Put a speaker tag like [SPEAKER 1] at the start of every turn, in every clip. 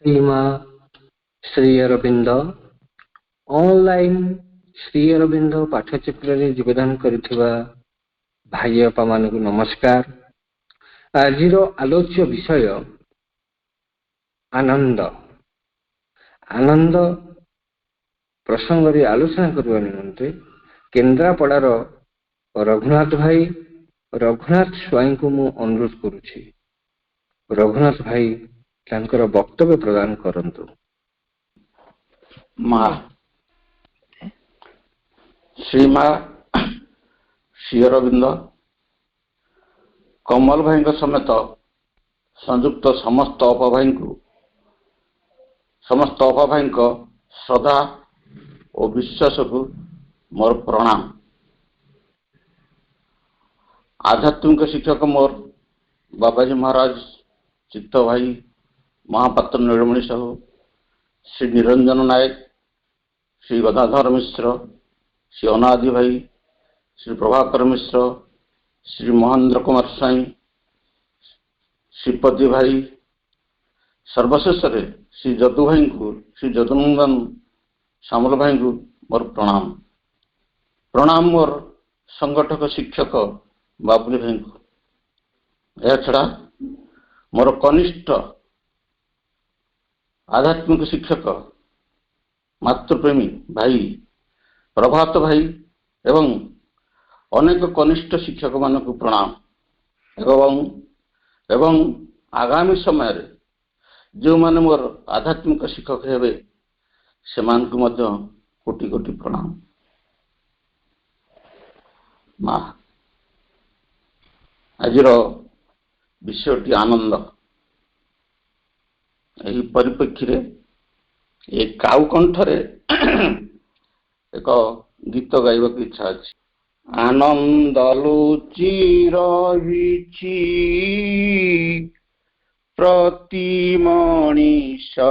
[SPEAKER 1] श्रीमा Shri Arvind online Shri Arvind पाठचक्र रे योगदान करिथिबा भाई अपा मानकु नमस्कार। आजिर आलोच्य विषय आनंद। आनंद प्रसंग रे आलोचना करबा निमंते केन्द्रापड़ार रघुनाथ भाई रघुनाथ स्वाई को मु अनुरोध करुछि। रघुनाथ भाई तांकर वक्तव्य प्रदान करंतु।
[SPEAKER 2] माँ श्रीमा श्री अरविंद कमल भाई समेत संयुक्त समस्त अपभाई श्रद्धा और विश्वास को मोर प्रणाम। आध्यात्मिक शिक्षक मोर बाबाजी महाराज चित्त भाई महापात्र नीलमणि साहू, श्री निरंजन नायक, श्री गदाधर मिश्र, श्री अनादि भाई, श्री प्रभाकर मिश्र, श्री महेंद्र कुमार साई, श्रीपति भाई, सर्वशेष श्री जदू भाई को, श्री जदुनंदन श्यामल भाई को मोर प्रणाम। प्रणाम मोर संगठक शिक्षक बाबुली भाई को। यह छड़ा मोर कनिष्ठ आध्यात्मिक शिक्षक मातृप्रेमी भाई प्रभात भाई एवं अनेक कनिष्ठ शिक्षक मानक प्रणाम एवं आगामी समय रे जो माने मोर आध्यात्मिक शिक्षक हेबे सेमान को मध्य कोटि कोटि प्रणाम। माँ आजिर विषयटी आनंद। यही परिप्रेक्षी रे एक काउ कंठरे एक गीत गाइबा की इच्छा अछि। आनंद लुचि रहिछि प्रति मणिषरे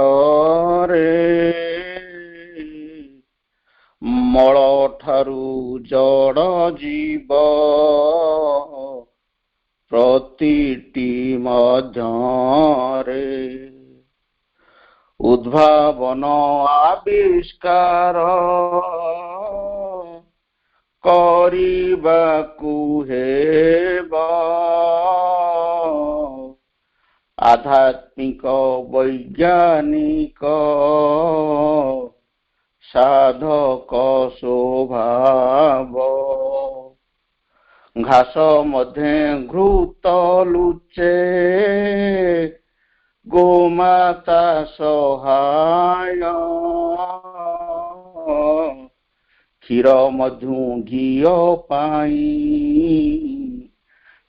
[SPEAKER 2] मल ठारू जड़ जीव प्रतिटी मध्यरे उद्भावन आविष्कार करिबाकु हेबा आध्यात्मिक वैज्ञानिक साधक स्वभाव घास मध्य घृत लुचे गोमाता सहाय क्षीर मधु घीय पाई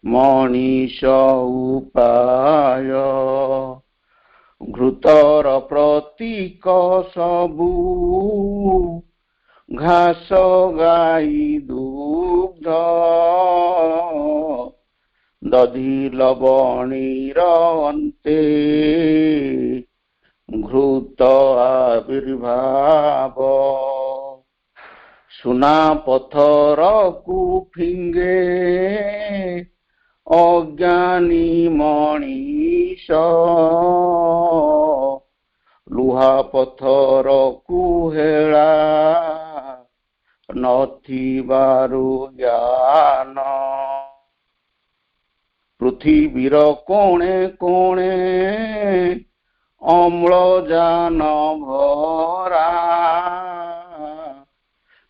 [SPEAKER 2] मनीष उपाय घृतर प्रतीक सबु घास गाई दुग्ध दधि लवणीर अन्ते घृत आविर्भाव सुना पथर को फिंगे अज्ञानी मनीष लुहा पथर को हेला नथिबारु ज्ञान पृथ्वीर कोणे कोणे अम्लजान भरा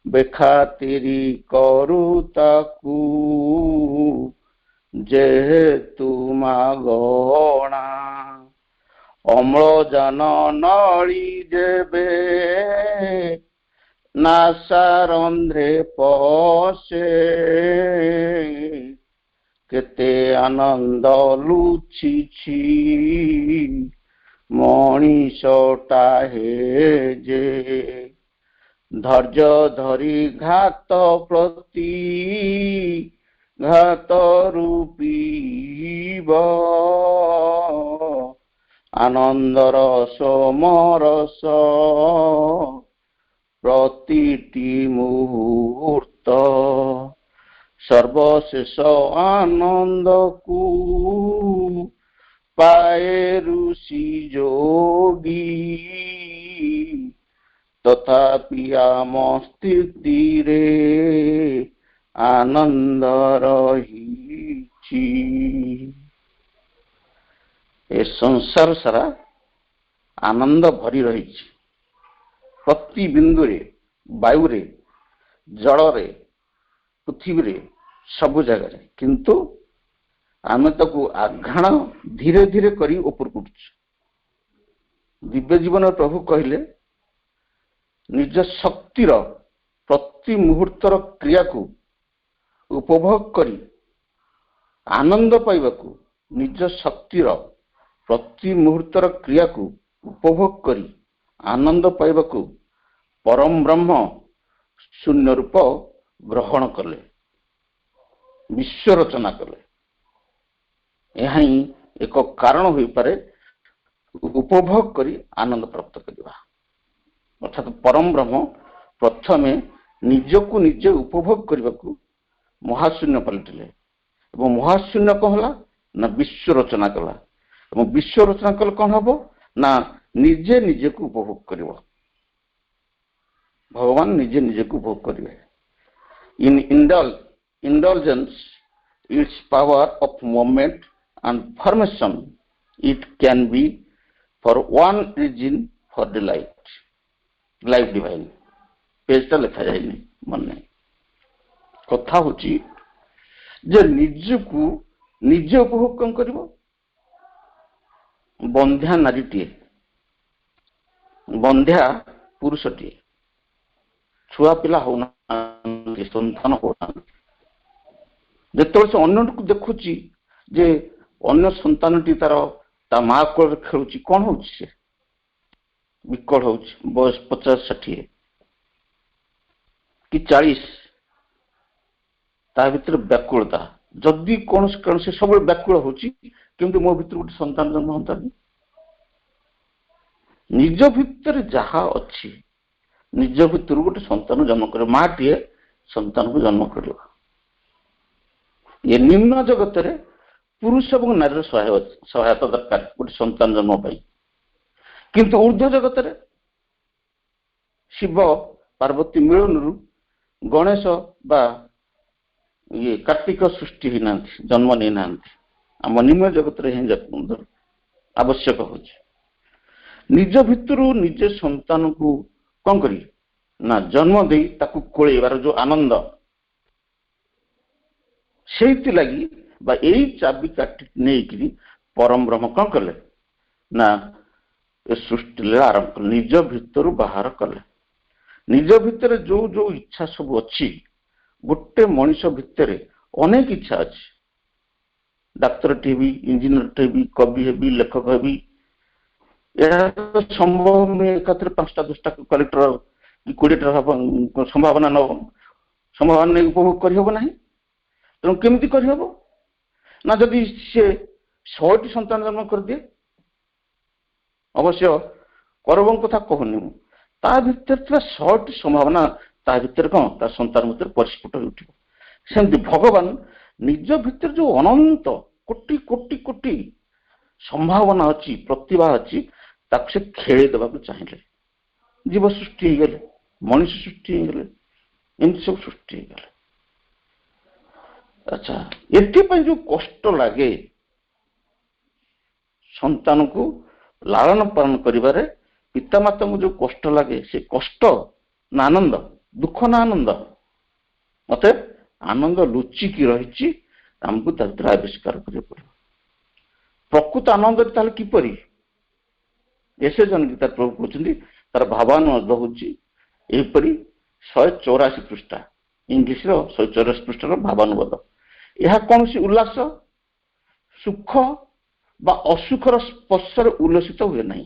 [SPEAKER 2] बेखातिरी करू ताकू जेहेतु मागणा अम्लजान नली जेबे नासारंध्रे पशे केते आनंद लुचिछि मनीषटा हे जे धैर्य धरी घात प्रति घात रूपी आनंदर समरस प्रतिटी मुहूर्त सर्वशेष आनंद को पाए ऋषि जोगी तथापि आम स्थितिरे आनंद रहिछि। ए संसार सारा आनंद भरी रही। प्रति बिंदुरे वायुरे जलरे पृथ्वी सबु जगह किंतु आमे ताकू आघाण धीरे धीरे करी ऊपर उठुଛୁ। दिव्य जीवन प्रभु कहले निज शक्तिर प्रति मुहूर्तर क्रिया को उपभोग करी आनंद पाइबाकू निज शक्तिर प्रति मुहूर्तर क्रिया को उपभोग करी आनंद पाइबाकू परम ब्रह्म शून्य रूप ग्रहण कले, विश्व रचना कले। यह एक कारण हो पारे उपभोग करी आनंद प्राप्त करवा। अर्थात परम ब्रह्म प्रथमे निजकू निजे उपभोग करने को महाशून्य पलटिले एवं महाशून्य कौन है ना विश्व रचना कला। विश्व रचना कले कौन हम ना निजे निजे को उपभोग कर भगवान निजे निजे को उपभोग करेंगे। In indulgence it's power of moment and formation it can be for one reason for delight life divine page टा लिखा जाए मन कथा होची जे निजकू निजे उपभोग कौन करिवो। बंध्या नारीटीए बंध्या पुरुषटीए छुआ पिला होना संतान होना जो अन्य को देखुची जे अन्य संतानटी तार ता माँ को खेलुची कौन हो विकल हो बयस 50-60 कि 40 ता भीतर व्याकुलता जदि कौन से सब व्याकुल होची किंतु मो भीतर गोटे संतान जन्म होता निज भीतर जहा अच्छी निज भीतर गोटे संतान जन्म करे माँ टीए संतान को जन्म कर ये निम्न जगत रे पुरुष और नारी सहायता दरकार गोटे संतान जन्म पाई किंतु ऊर्ध्व जगत रे शिव पार्वती मिलन गणेश बा ये कार्तिक सृष्टि ही ना जन्म नहीं ना आम निम्न जगत रे आवश्यक हो निज भितर निजे संतान को कौन करी ना जन्म दे ताकू कोलेबार जो आनंद से लगी यही चाबी काटी नहीं परम ब्रह्म कौन कले ना सृष्टि आरंभ कले निज भितर बाहर कले निज भितर जो जो इच्छा सब अच्छी गोटे मनीष भितर अनेक इच्छा अच्छी डाक्तर टीवी इंजीनियर टीवी कवि हेबी लेखक हेबी यह संभव में एकाथरे 5टा-10टा कलेक्टर 20टा संभावना न संभावना उपभोग करहब ना तेणु केमती करहब ना जदि सी 100टी संतान जन्म कर दिए अवश्य करब कथा कहूनी ता भीतर 100टी संभावना ता भीतर कौन ता संतान भीतर परिस्फुट हो उठिब। सेमती भगवान निज भीतर जो अनंत कोटि कोटि कोटि संभावना अच्छी प्रतिभा अच्छी ताक से खेले देवा चाहिए जीव सृष्टि हो गले मनुष्य सृष्टि हो गले एमती सब सृष्टि हो गले। अच्छा एथि जो कष्ट लगे संतान को लालन पालन करिबारे पितामाता को जो कष्ट लगे से कष्ट ना आनंद दुख ना आनंद मत आनंद लुचिकी रही आमको तर आविष्कार कर प्रकृत आनंद ताल किपरि ऐसे जन गीता प्रभु कहते तार भावानुवाद होची एपरी 184 पृष्ठा इंग्लिश 184 पृष्ठार भावानुवाद। यह कौन सी उल्लास सुख बा असुखर स्पर्शर उल्लसित हुए नहीं।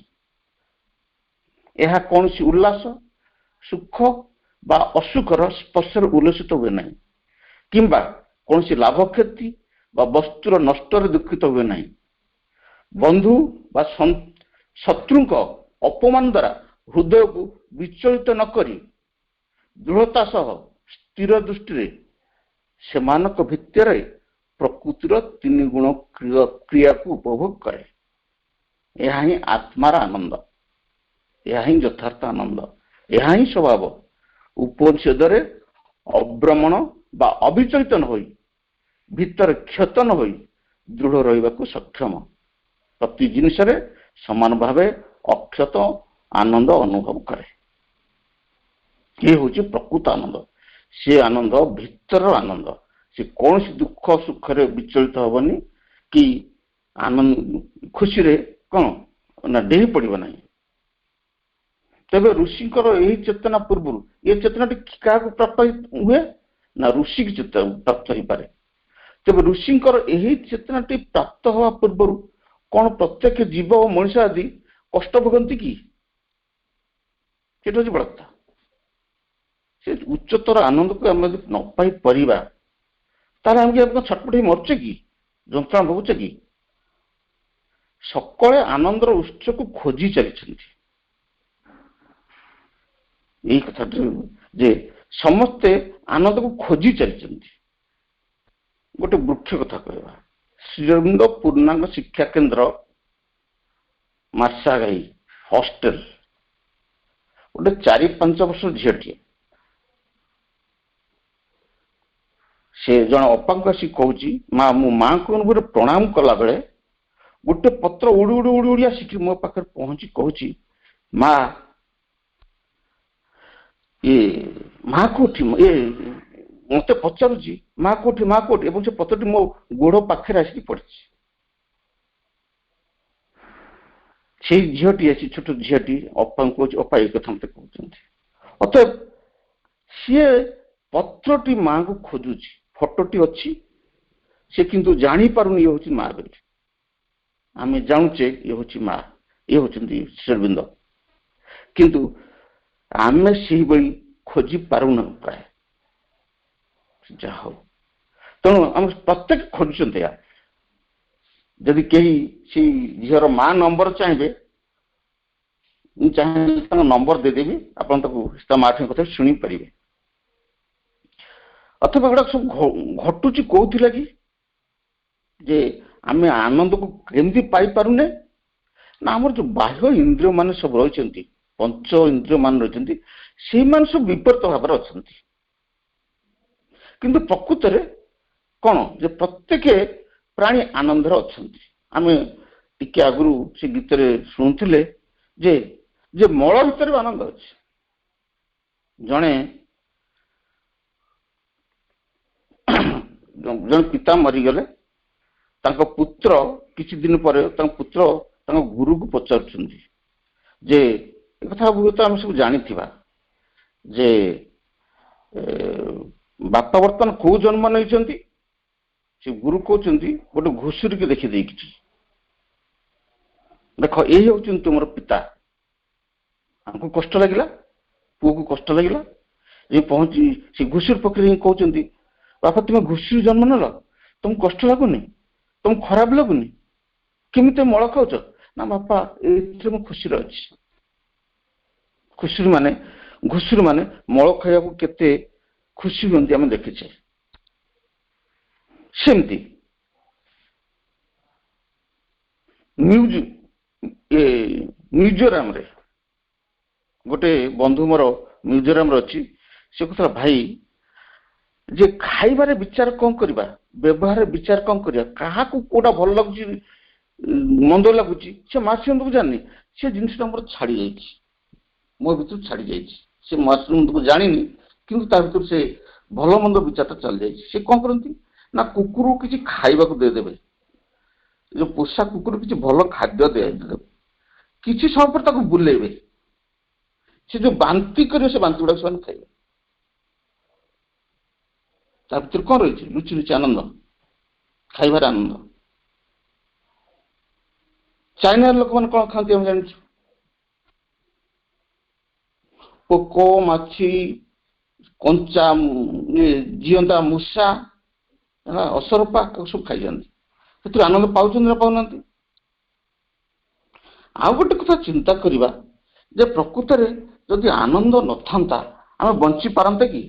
[SPEAKER 2] यह कौन सी उल्लास सुख बा असुखर स्पर्शर उल्लसित हुए नहीं किंबा कौन सी लाभ क्षति बा वस्तुर नष्टर दुखित हुए नहीं। बंधु बा शत्रु अपमान द्वारा हृदय को विचलित न करी दृढ़ता सह स्थिर दृष्टि से भितर प्रकृतिर 3 गुण क्रिया को उपभोग करे। ଏହା ହିଁ ଆତ୍ମାର ଆନନ୍ଦ, ଏହା ହିଁ ଯଥାର୍ଥ ଆନନ୍ଦ, ଏହା ହିଁ ସ୍ୱଭାବ। ଉପନିଷଦରେ ଅଭ୍ରମଣ ବା ଅବିଚଳିତ ନ ହୋଇ, ଭିତରେ କ୍ଷତ ନ ହୋଇ ଦୃଢ଼ ରହିବାକୁ ସକ୍ଷମ, ପ୍ରତି ଜିନିଷରେ ସମାନ ଭାବେ ଅକ୍ଷତ ଆନନ୍ଦ ଅନୁଭବ କରେ। ଇଏ ହେଉଛି ପ୍ରକୃତ ଆନନ୍ଦ। ସେ ଆନନ୍ଦ ଭିତରର ଆନନ୍ଦ। ସେ କୌଣସି ଦୁଃଖ ସୁଖରେ ବିଚଳିତ ହବନି କି ଆନନ୍ଦ ଖୁସିରେ କ'ଣ ନା ଡେଇଁ ପଡ଼ିବ ନାହିଁ। ତେବେ ଋଷିଙ୍କର ଏହି ଚେତନା ପୂର୍ବରୁ ଏ ଚେତନାଟି କାହାକୁ ପ୍ରାପ୍ତ ହୁଏ ନା ଋଷିକି ପ୍ରାପ୍ତ ହେଇପାରେ। ତେବେ ଋଷିଙ୍କର ଏହି ଚେତନାଟି ପ୍ରାପ୍ତ ହେବା ପୂର୍ବରୁ କ'ଣ ପ୍ରତ୍ୟେକ ଜୀବ ଓ ମଣିଷ ଆଦି କଷ୍ଟ ଭୋଗନ୍ତି କି? ସେଟା ହେଉଛି ବଡ଼ କଥା। ସେ ଉଚ୍ଚତର ଆନନ୍ଦକୁ ଆମେ ଯଦି ନ ପାଇପାରିବା ତାହେଲେ ଆମେ ଛଟପଟ ହେଇ ମରୁଛେ କି, ଯନ୍ତ୍ରଣା ଭୋଗୁଛେ କି? ସକଳେ ଆନନ୍ଦର ଉତ୍ସକୁ ଖୋଜି ଚାଲିଛନ୍ତି। ଏଇ କଥାଟି ଯେ ସମସ୍ତେ ଆନନ୍ଦକୁ ଖୋଜି ଚାଲିଛନ୍ତି। ଗୋଟେ ବୃକ୍ଷ କଥା କହିବା, ଶ୍ରୀଅରବିନ୍ଦ ପୂର୍ଣ୍ଣାଙ୍ଗ ଶିକ୍ଷା କେନ୍ଦ୍ର ମାର୍ଶାଘାଇ ହଷ୍ଟେଲ, ଗୋଟେ 4-5 ବର୍ଷର ଝିଅଟିଏ, ସେ ଜଣେ ଅପାଙ୍କୁ ଆସି କହୁଛି, ମା ମୁଁ ମାଙ୍କୁ ଗୋଟେ ପ୍ରଣାମ କଲା ବେଳେ ଗୋଟେ ପତ୍ର ଉଡ଼ି ଉଡ଼ି ଉଡ଼ି ଉଡ଼ି ଆସିକି ମୋ ପାଖରେ ପହଞ୍ଚି କହୁଛି, ମା ମା କୋଉଠି? ମତେ ପଚାରୁଛି ମା କୋଉଠି, ମା କୋଉଠି? ଏବଂ ସେ ପତ୍ରଟି ମୋ ଗୋଡ଼ ପାଖରେ ଆସିକି ପଡ଼ିଛି। ସେଇ ଝିଅଟି ଆସି, ଛୋଟ ଝିଅଟି ଅପାଙ୍କୁ କହୁଛି, ଅପା ଏଇ କଥା ମତେ କହୁଛନ୍ତି। ଅତଏବ ସିଏ ପତ୍ରଟି ମାଙ୍କୁ ଖୋଜୁଛି, ଫଟୋଟି ଅଛି, ସେ କିନ୍ତୁ ଜାଣିପାରୁନି ଇଏ ହଉଛି ମା ବୋଲି। ଆମେ ଜାଣୁଛେ ଇଏ ହଉଛି ମା, ଇଏ ହଉଛନ୍ତି ଶ୍ରୀଅରବିନ୍ଦ, କିନ୍ତୁ ଆମେ ସେଇଭଳି ଖୋଜି ପାରୁନାହୁଁ ପ୍ରାୟ। ଯାହା ହଉ, ତେଣୁ ଆମେ ପ୍ରତ୍ୟେକ ଖୋଜୁଛନ୍ତି। ଯଦି କେହି ସେଇ ଝିଅର ମା ନମ୍ବର ଚାହିଁବେ, ମୁଁ ଚାହିଁଲେ ତାଙ୍କ ନମ୍ବର ଦେଇଦେବି, ଆପଣ ତାକୁ ତା ମା ଠାରୁ କଥା ଶୁଣିପାରିବେ। ଅଥବା ଏଗୁଡା ସବୁ ଘଟୁଛି କୋଉଥିଲା କି? ଯେ ଆମେ ଆନନ୍ଦକୁ କେମିତି ପାଇପାରୁନେ ନା ଆମର ଯୋଉ ବାହ୍ୟ ଇନ୍ଦ୍ରିୟ ମାନେ ସବୁ ରହିଛନ୍ତି, ପଞ୍ଚ ଇନ୍ଦ୍ରିୟ ମାନେ ରହିଛନ୍ତି, ସେଇମାନେ ସବୁ ବିପରୀତ ଭାବରେ ଅଛନ୍ତି। କିନ୍ତୁ ପ୍ରକୃତରେ କ'ଣ ଯେ ପ୍ରତ୍ୟେକ ପ୍ରାଣୀ ଆନନ୍ଦରେ ଅଛନ୍ତି। ଆମେ ଟିକେ ଆଗରୁ ସେ ଗୀତରେ ଶୁଣୁଥିଲେ ଯେ ମଳ ଭିତରେ ବି ଆନନ୍ଦ ଅଛି। ଜଣେ ପିତା ମରିଗଲେ, ତାଙ୍କ ପୁତ୍ର କିଛି ଦିନ ପରେ ତାଙ୍କ ପୁତ୍ର ତାଙ୍କ ଗୁରୁକୁ ପଚାରୁଛନ୍ତି ଯେ ଏ କଥା ହୁଏତ ଆମେ ସବୁ ଜାଣିଥିବା ଯେ ବାପା ବର୍ତ୍ତମାନ କୋଉ ଜନ୍ମ ନେଇଛନ୍ତି? ସେ ଗୁରୁ କହୁଛନ୍ତି ଗୋଟେ ଘୁଷୁରିକି ଦେଖିଦେଇଛି, ଦେଖ ଏଇ ହଉଛନ୍ତି ତୁମର ପିତା। ଆମକୁ କଷ୍ଟ ଲାଗିଲା, ପୁଅକୁ କଷ୍ଟ ଲାଗିଲା, ଯେ ପହଞ୍ଚି ସେ ଘୁଷୁରି ପକ୍ଷରେ ହିଁ କହୁଛନ୍ତି, ବାପା ତୁମେ ଘୁଷୁରି ଜନ୍ମ ନେଲ, ତମକୁ କଷ୍ଟ ଲାଗୁନି, ତମକୁ ଖରାପ ଲାଗୁନି, କେମିତି ମଳ ଖାଉଛ? ନା ବାପା ଏଇଥିରେ ମୁଁ ଖୁସିରେ ଅଛି। ଘୁଷୁରି ମାନେ ମଳ ଖାଇବାକୁ କେତେ ଖୁସି ହୁଅନ୍ତି ଆମେ ଦେଖିଛେ। ସେମିତି ମିଜୋରାମରେ ଗୋଟେ ବନ୍ଧୁ ମୋର ମିଜୋରାମରେ ଅଛି, ସେ କହୁଥିଲା ଭାଇ ଯେ ଖାଇବାରେ ବିଚାର କ'ଣ କରିବା, ବ୍ୟବହାରରେ ବିଚାର କ'ଣ କରିବା, କାହାକୁ କୋଉଟା ଭଲ ଲାଗୁଛି ମନ୍ଦ ଲାଗୁଛି ସେ ମାସକୁ ଜାଣିନି, ସେ ଜିନିଷଟା ମୋର ଛାଡ଼ି ଯାଇଛି, ମୋ ଭିତରୁ ଛାଡ଼ି ଯାଇଛି। ସେ ମାସକୁ ଜାଣିନି, କିନ୍ତୁ ତା ଭିତରୁ ସେ ଭଲ ମନ୍ଦ ବିଚାରଟା ଚାଲିଯାଇଛି। ସେ କ'ଣ କରନ୍ତି ନା କୁକୁରକୁ କିଛି ଖାଇବାକୁ ଦେଇଦେବେ, ଯୋଉ ପୋଷା କୁକୁର କିଛି ଭଲ ଖାଦ୍ୟ ଦେଇଦେବେ, କିଛି ସମୟ ପରେ ତାକୁ ବୁଲେଇବେ, ସେ ଯୋଉ ବାନ୍ତି କରିବେ ସେ ବାନ୍ତି ଗୁଡାକ ସେମାନେ ଖାଇବେ। ତା ଭିତରେ କ'ଣ ରହିଛି? ଲୁଚି ଲୁଚି ଆନନ୍ଦ, ଖାଇବାର ଆନନ୍ଦ। ଚାଇନାର ଲୋକମାନେ କ'ଣ ଖାଆନ୍ତି ଆମେ ଜାଣିଛୁ? ପୋକ, ମାଛି, କଞ୍ଚା ଜିଅନ୍ତା ମୂଷା, ଅସରପା ସବୁ ଖାଇଯାଆନ୍ତି। ସେଥିରୁ ଆନନ୍ଦ ପାଉଛନ୍ତି ନା ପାଉନାହାନ୍ତି? ଆଉ ଗୋଟେ କଥା ଚିନ୍ତା କରିବା ଯେ ପ୍ରକୃତରେ ଯଦି ଆନନ୍ଦ ନଥାନ୍ତା ଆମେ ବଞ୍ଚି ପାରନ୍ତେ କି?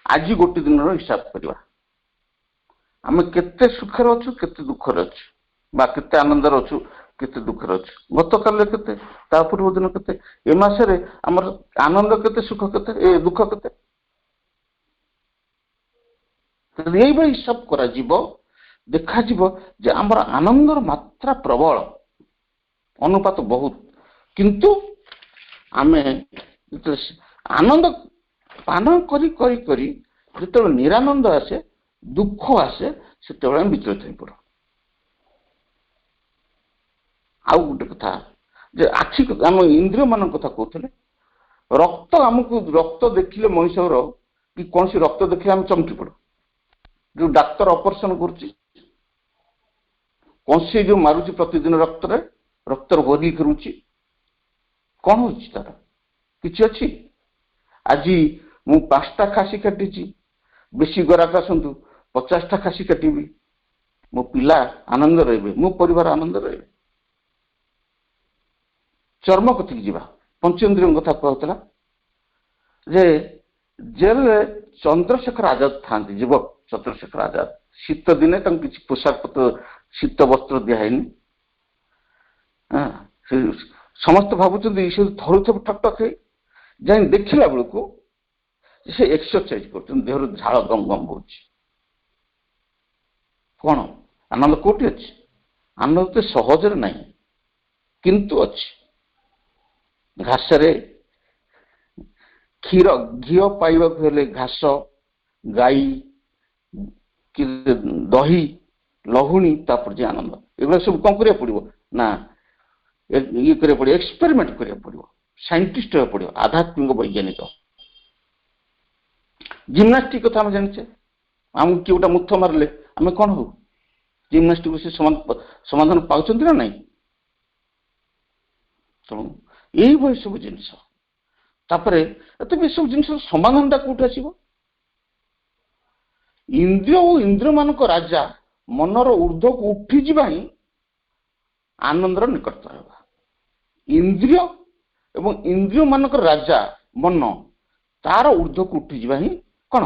[SPEAKER 2] ଆଜି ଗୋଟେ ଦିନର ହିସାବ କରିବା, ଆମେ କେତେ ସୁଖରେ ଅଛୁ, କେତେ ଦୁଃଖରେ ଅଛୁ, ବା କେତେ ଆନନ୍ଦରେ ଅଛୁ, केते दुखर अच्छे गत काल केते ता पूर्व दिन केते ए मासरे हमर आनंद केते सुख केते ए दुख केते यही भाई सब करा जीवो देखा जीवो जे हमर आनंदर मात्रा प्रबल अनुपात बहुत किंतु आमे आनंद पान करी करी करी जिते निरानंद आसे दुख आसे से विचलित हो पड़ आउ गोटे कथा जे आखि आम इंद्रिय मान कथा कहते रक्त आमको रक्त देखिले मनुष्यर कि कौन सी रक्त देखिले आम चमकी पड़ जो डाक्तर ऑपरेशन करुच्ची कौन सी जो मारुची प्रतिदिन रक्त भरी करुच्ची कौन हो तार किसी अच्छी आज मु 5टा खासी काटी बेसी ग्राहक आसतु 50टा खासी काटिबी मो पिला आनंद रहे मो परिवार आनंद रहे चर्म कथिक जीवा पंचेन्द्रिय कथा कहला जे जेल चंद्रशेखर आजाद था युवक चंद्रशेखर आजाद शीत दिने किसी पोशाक पत्र शीत वस्त्र दिहैनी समस्त भावुं से थरु ठक ठक जाए देखला बेलू से एक्सरसाइज कर देहर झाड़ गम गम हो कौन आनंद कोटि अच्छी आनंद तो सहजरे ना किंतु अच्छी घासरे क्षीर घी पाइबा घास गाई कि दही लहुणी तापर जे आनंद एगुला सब कौन करिया पड़ो ना ये करिया पड़ो एक्सपेरिमेंट करिया पड़ो साइंटिस्ट होगा पड़ो आध्यात्मिक वैज्ञानिक जिम्नास्टिक कथा आम जाने आम कि गोटा मुथ मारे आम कौन हो जिम्नास्टिक से समाधान पाँच ना नहीं तेणु यही सब जिनस सब जिन समाधान कौट आसो इंद्रिय और इंद्रिय मान राजा मनर ऊर्ध्व को उठी जा आनंदर निकटता होगा इंद्रिय एवं इंद्रिय मान राजा मन तार ऊर्ध्व को उठी जा कौन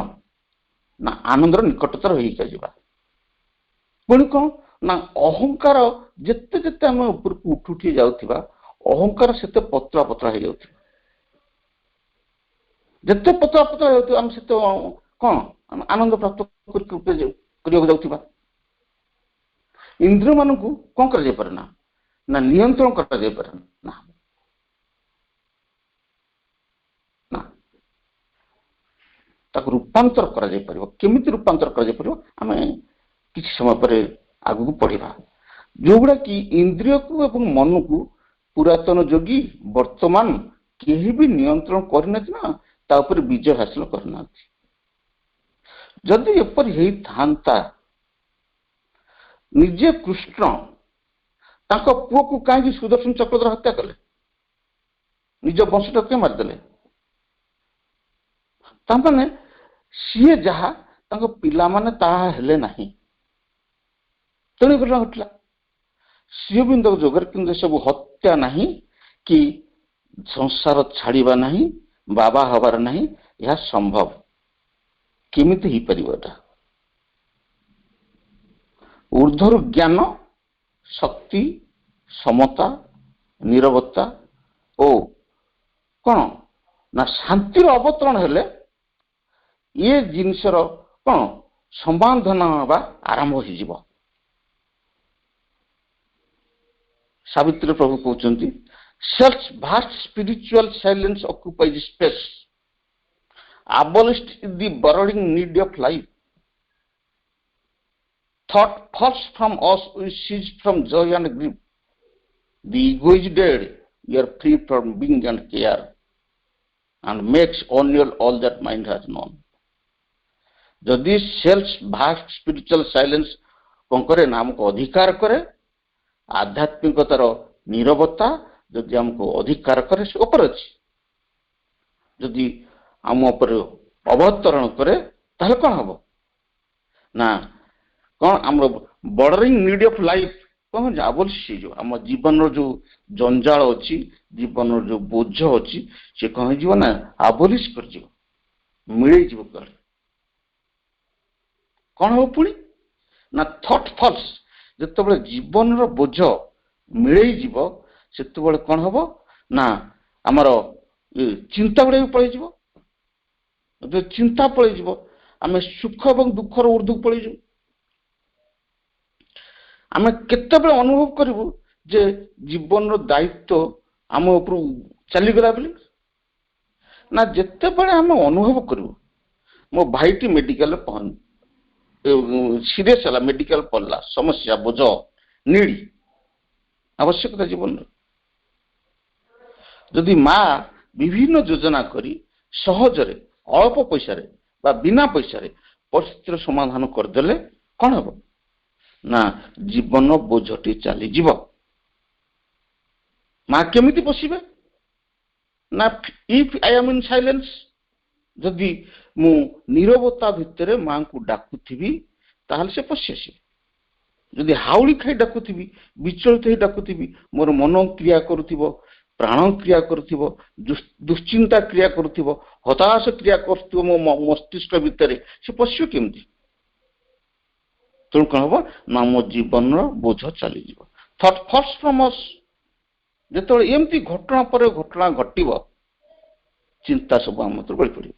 [SPEAKER 2] ना आनंदर निकटतर हो पुणी कौन ना अहंकार जिते जिते आम ऊपर को उठी उठी जाऊा अहंकार से पतला पतला हो जाते जिते पतला पतला हो आम से कौन आनंद प्राप्त कर इंद्रिय मान को कौन कर ना नियंत्रण कर रूपांतर करमि रूपांतर कर किसी समय पर आगू पढ़ा जोगुड़ा कि इंद्रिय को एवं मन को पुरातन जोगी वर्तमान केही भी नियंत्रण करना विजय हासिल करना जदि एपर था निजे कृष्ण पुओ को कहीं सुदर्शन चक्र द्वारा हत्या कले निज वंशटा के मारिदेले ताने सी जहा पिला माने ताहा हेले नहीं तेणु घटना घटला शिवबिंद जोगर कि सब हत्या नहीं कि संसार छाड़वा नहीं बाबा हबार नहीं यह संभव केमिति ही परिवार ऊर्ध्वर ज्ञान शक्ति समता निरवता ओ कौन ना शांतिर अवतरण हेले ये जिनसर कौन समाधान हवा आरंभ हो सावित्री प्रभु कहते such vast spiritual silence occupies space abolished the burning need of life thought falls from us we cease from joy and grief the ego is dead you are free from being and care and makes only all that mind has known जदि self vast spiritual silence कौन करे ना हमको अधिकार करे आध्यात्मिकतार नीरवता जदि हमको अधिकार करे से ऊपर अच्छी जदि आम ऊपर अवतरण करे ताहले कौन हम ना कौन आम बॉर्डरिंग नीड ऑफ लाइफ कौन आवश्यक जो आम जीवन जो जंजाल अच्छी जीवन जो बोझ अच्छी से कौन हो ना आबोलिश कर मिले कल कौन हो पुणी ना थॉट फॉल्स जिते जीवन बोझ ମିଳେଇ ଯିବ ସେତେବେଳେ କଣ ହବ ନା ଆମର ଚିନ୍ତା ଗୁଡା ବି ପଳେଇଯିବ। ଚିନ୍ତା ପଳେଇଯିବ ଆମେ ସୁଖ ଏବଂ ଦୁଃଖର ଉର୍ଦ୍ଧକୁ ପଳେଇଯିବୁ। ଆମେ କେତେବେଳେ ଅନୁଭବ କରିବୁ ଯେ ଜୀବନର ଦାୟିତ୍ୱ ଆମ ଉପରୁ ଚାଲିଗଲା ବୋଲି? ନା ଯେତେବେଳେ ଆମେ ଅନୁଭବ କରିବୁ ମୋ ଭାଇଟି ମେଡିକାଲରେ ସିରିୟସ ହେଲା, ମେଡିକାଲ ପଡିଲା, ସମସ୍ୟା ବୋଝ ନିଡି ଆବଶ୍ୟକତା ଜୀବନରେ, ଯଦି ମା ବିଭିନ୍ନ ଯୋଜନା କରି ସହଜରେ ଅଳ୍ପ ପଇସାରେ ବା ବିନା ପଇସାରେ ପରିସ୍ଥିତିର ସମାଧାନ କରିଦେଲେ କଣ ହବ ନା ଜୀବନ ବୋଝଟି ଚାଲିଯିବ। ମା କେମିତି ବସିବେ ନା if I aim in silence, ଯଦି ମୁଁ ନିରବତା ଭିତରେ ମାଙ୍କୁ ଡାକୁଥିବି ତାହେଲେ ସେ ପଶି ଆସିବେ। ଯଦି ହାଉଳି ଖାଇ ଡାକୁଥିବି, ବିଚଳିତ ହେଇ ଡାକୁଥିବି, ମୋର ମନ କ୍ରିୟା କରୁଥିବ, ପ୍ରାଣ କ୍ରିୟା କରୁଥିବ, ଦୁଶ୍ଚିନ୍ତା କ୍ରିୟା କରୁଥିବ, ହତାଶ କ୍ରିୟା କରୁଥିବ ମୋ ମସ୍ତିଷ୍କ ଭିତରେ, ସେ ପଶିବ କେମିତି? ତେଣୁ କଣ ହବ ନା ମୋ ଜୀବନର ବୋଝ ଚାଲିଯିବ। ଫର୍ଷ୍ଟ ଫ୍ରମ୍ ଅସ୍, ଯେତେବେଳେ ଏମିତି ଘଟଣା ପରେ ଘଟଣା ଘଟିବ ଚିନ୍ତା ସବୁ ଆମ ଭିତରେ ଗଳି ପଡିବ।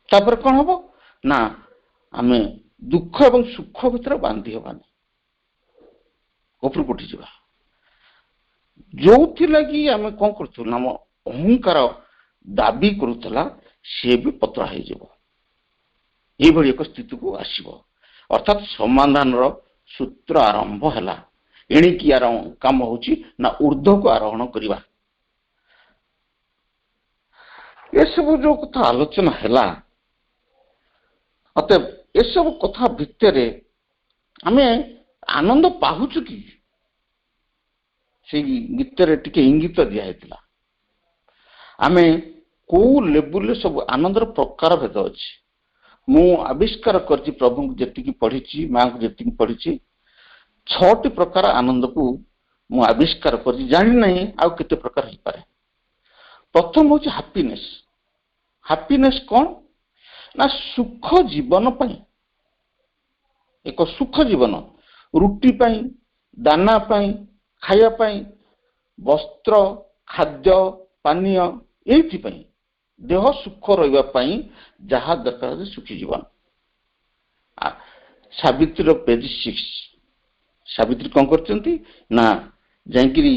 [SPEAKER 2] ତାପରେ କଣ ହବ ନା ଆମେ ଦୁଃଖ ଏବଂ ସୁଖ ଭିତରେ ବାନ୍ଧି ହବାନି, ଉପରକୁ ଉଠିଯିବା। ଯୋଉଥିଲାଗି ଆମେ କଣ କରୁଥିଲୁ ନା ଆମ ଅହଙ୍କାର ଦାବି କରୁଥିଲା ସିଏ ବି ପତଳା ହେଇଯିବ। ଏଇଭଳି ଏକ ସ୍ଥିତିକୁ ଆସିବ। ଅର୍ଥାତ୍ ସମାଧାନର ସୂତ୍ର ଆରମ୍ଭ ହେଲା। ଏଣିକି ଆର କାମ ହଉଛି ନା ଊର୍ଦ୍ଧ୍ୱକୁ ଆରୋହଣ କରିବା। ଏସବୁ ଯୋଉ କଥା ଆଲୋଚନା ହେଲା, ଅତଏବ ଏସବୁ କଥା ଭିତରେ ଆମେ ଆନନ୍ଦ ପାଉଛୁ କି? ସେଇ ଗୀତରେ ଟିକେ ଇଙ୍ଗିତ ଦିଆ ହେଇଥିଲା। ଆମେ କୋଉ ଲେବୁଲରେ ସବୁ ଆନନ୍ଦର ପ୍ରକାର ଭେଦ ଅଛି। ମୁଁ ଆବିଷ୍କାର କରିଛି, ପ୍ରଭୁଙ୍କୁ ଯେତିକି ପଢିଛି, ମାଙ୍କୁ ଯେତିକି ପଢିଛି, 6ଟି ପ୍ରକାର ଆନନ୍ଦକୁ ମୁଁ ଆବିଷ୍କାର କରିଛି। ଜାଣିନାହିଁ ଆଉ କେତେ ପ୍ରକାର ହେଇପାରେ। ପ୍ରଥମ ହଉଛି ହାପିନେସ୍। ହାପିନେସ୍ କଣ ନା ସୁଖ ଜୀବନ ପାଇଁ, ଏକ ସୁଖ ଜୀବନ, ରୁଟି ପାଇଁ, ଦାନା ପାଇଁ, ଖାଇବା ପାଇଁ, ବସ୍ତ୍ର, ଖାଦ୍ୟ, ପାନୀୟ, ଏଇଥିପାଇଁ ଦେହ ସୁଖ ରହିବା ପାଇଁ ଯାହା ଦରକାର ଅଛି ସୁଖୀ ଜୀବନ। ସାବିତ୍ରୀର ପେଜ 6, ସାବିତ୍ରୀ କଣ କରିଛନ୍ତି ନା ଯାଇକିରି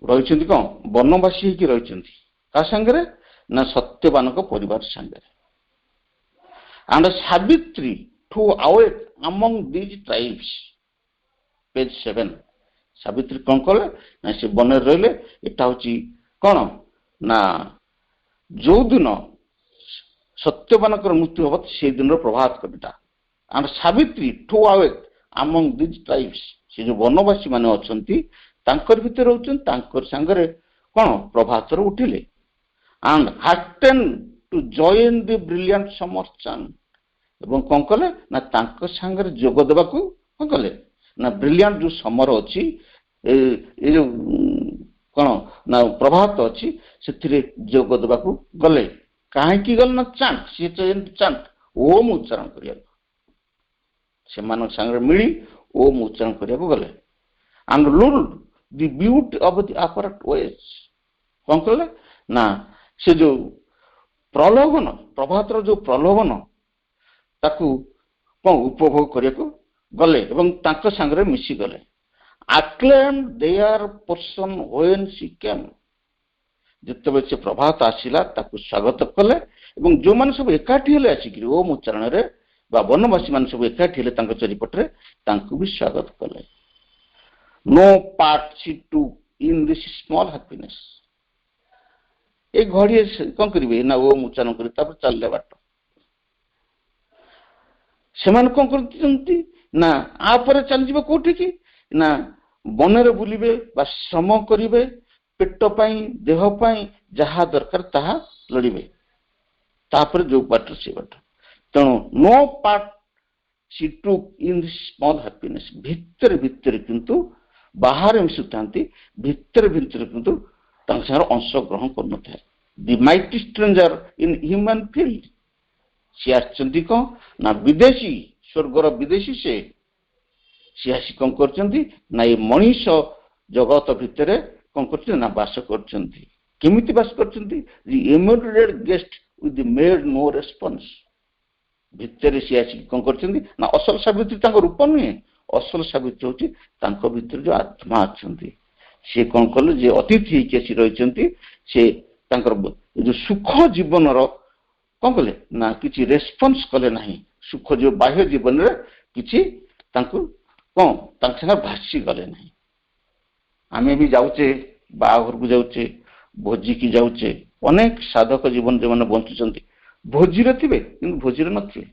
[SPEAKER 2] ରହିଛନ୍ତି, କଣ ବନବାସୀ ହେଇକି ରହିଛନ୍ତି। ତା ସାଙ୍ଗରେ ନା ସତ୍ୟବାନଙ୍କ ପରିବାର ସାଙ୍ଗରେ। and Savitri to awake among these tribes, page 7। Savitri କଣ କଲେ ନା ସେ ବନରେ ରହିଲେ। ଏଟା ହଉଛି କଣ ନା ଯୋଉ ଦିନ ସତ୍ୟବାନଙ୍କର ମୃତ୍ୟୁ ହବ ସେଇ ଦିନର ପ୍ରଭାତ କବିତା। and Savitri to awake among these tribes, ସେ ଯୋଉ ବନବାସୀ ମାନେ ଅଛନ୍ତି ତାଙ୍କର ଭିତରେ ରହୁଛନ୍ତି, ତାଙ୍କର ସାଙ୍ଗରେ କଣ ପ୍ରଭାତର ଉଠିଲେ। and hasten to join the brilliant summer sun, ଏବଂ କଣ କଲେ ନା ତାଙ୍କ ସାଙ୍ଗରେ ଯୋଗ ଦେବାକୁ କଣ କଲେ ନା ବ୍ରିଲିଆଣ୍ଟ ଯୋଉ ସମର ଅଛି, ଏ ଯୋଉ କଣ ନା ପ୍ରଭାତ ଅଛି, ସେଥିରେ ଯୋଗ ଦେବାକୁ ଗଲେ। କାହିଁକି ଗଲେ ନା ଚାଣ୍ଟ, ସିଏ ଚାଣ୍ଟ ଓମ୍ ଉଚ୍ଚାରଣ କରିବାକୁ, ସେମାନଙ୍କ ସାଙ୍ଗରେ ମିଳି ଓମ୍ ଉଚ୍ଚାରଣ କରିବାକୁ ଗଲେ। and lulled the beauty of the apparent ways, କଣ କଲେ ନା ସେ ଯୋଉ ପ୍ରଲୋଭନ, ପ୍ରଭାତର ଯୋଉ ପ୍ରଲୋଭନ ତାକୁ କଣ ଉପଭୋଗ କରିବାକୁ ଗଲେ ଏବଂ ତାଙ୍କ ସାଙ୍ଗରେ ମିଶିଗଲେ। acclaimed their portion when she came, ଯେତେବେଳେ ସେ ପ୍ରଭାତ ଆସିଲା ତାକୁ ସ୍ୱାଗତ କଲେ। ଏବଂ ଯୋଉମାନେ ସବୁ ଏକାଠି ହେଲେ ଆସିକିରି ଓମ୍ ଉଚ୍ଚାରଣରେ ବା ବନବାସୀ ମାନେ ସବୁ ଏକାଠି ହେଲେ ତାଙ୍କ ଚାରିପଟରେ, ତାଙ୍କୁ ବି ସ୍ୱାଗତ କଲେ। no part she took in this small happiness, ଏଇ ଘଡ଼ିଏ କଣ କରିବେ ନା ଓମ୍ ଉଚ୍ଚାରଣ କରି ତାପରେ ଚାଲିଲେ ବାଟ। ସେମାନେ କଣ କରୁଛନ୍ତି ନା ଆପରେ ଚାଲିଯିବ କୋଉଠିକି ନା ବନରେ ବୁଲିବେ ବା ଶ୍ରମ କରିବେ, ପେଟ ପାଇଁ, ଦେହ ପାଇଁ ଯାହା ଦରକାର ତାହା ଲଢିବେ, ତାପରେ ଯୋଉ ବାଟ ସେ ବାଟ। ତେଣୁ no part she took in this small happiness, ଭିତରେ ଭିତରେ କିନ୍ତୁ ବାହାରେ ମିଶୁଥାନ୍ତି, ଭିତରେ ଭିତରେ କିନ୍ତୁ ତାଙ୍କ ସାଙ୍ଗରେ ଅଂଶଗ୍ରହଣ କରୁନଥାଏ। the mighty stranger in human field, ସେ ଆସିଛନ୍ତି କଣ ନା ବିଦେଶୀ, ସ୍ୱର୍ଗର ବିଦେଶୀ ସେ, ସେ ଆସି କ'ଣ କରୁଛନ୍ତି ନା ଏ ମଣିଷ ଜଗତ ଭିତରେ କ'ଣ କରୁଛନ୍ତି ନା ବାସ କରୁଛନ୍ତି। କେମିତି ବାସ କରୁଛନ୍ତି? The immediate guest with made no response. ଭିତରେ ସିଏ ଆସିକି କ'ଣ କରୁଛନ୍ତି ନା ଅସଲ ସାବିତ୍ରୀ ତାଙ୍କ ରୂପ ନୁହେଁ, ଅସଲ ସାବିତ୍ରୀ ହଉଛି ତାଙ୍କ ଭିତରେ ଯୋଉ ଆତ୍ମା ଅଛନ୍ତି। ସେ କ'ଣ କଲେ ଯେ ଅତିଥି ହେଇକି ଆସି ରହିଛନ୍ତି, ସେ ତାଙ୍କର ଯୋଉ ସୁଖ ଜୀବନର କ'ଣ କଲେ ନା କିଛି ରେସ୍ପନ୍ସ କଲେ ନାହିଁ। ସୁଖ ଯୋଉ ବାହ୍ୟ ଜୀବନରେ କିଛି ତାଙ୍କୁ କ'ଣ ତାଙ୍କ ସାଙ୍ଗେ ଭାସି ଗଲେ ନାହିଁ। ଆମେ ବି ଯାଉଛେ ବାହାଘରକୁ ଯାଉଛେ, ଭୋଜିକି ଯାଉଛେ, ଅନେକ ସାଧକ ଜୀବନ ଯେଉଁମାନେ ବଞ୍ଚୁଛନ୍ତି ଭୋଜିରେ ଥିବେ କିନ୍ତୁ ଭୋଜିରେ ନଥିବେ,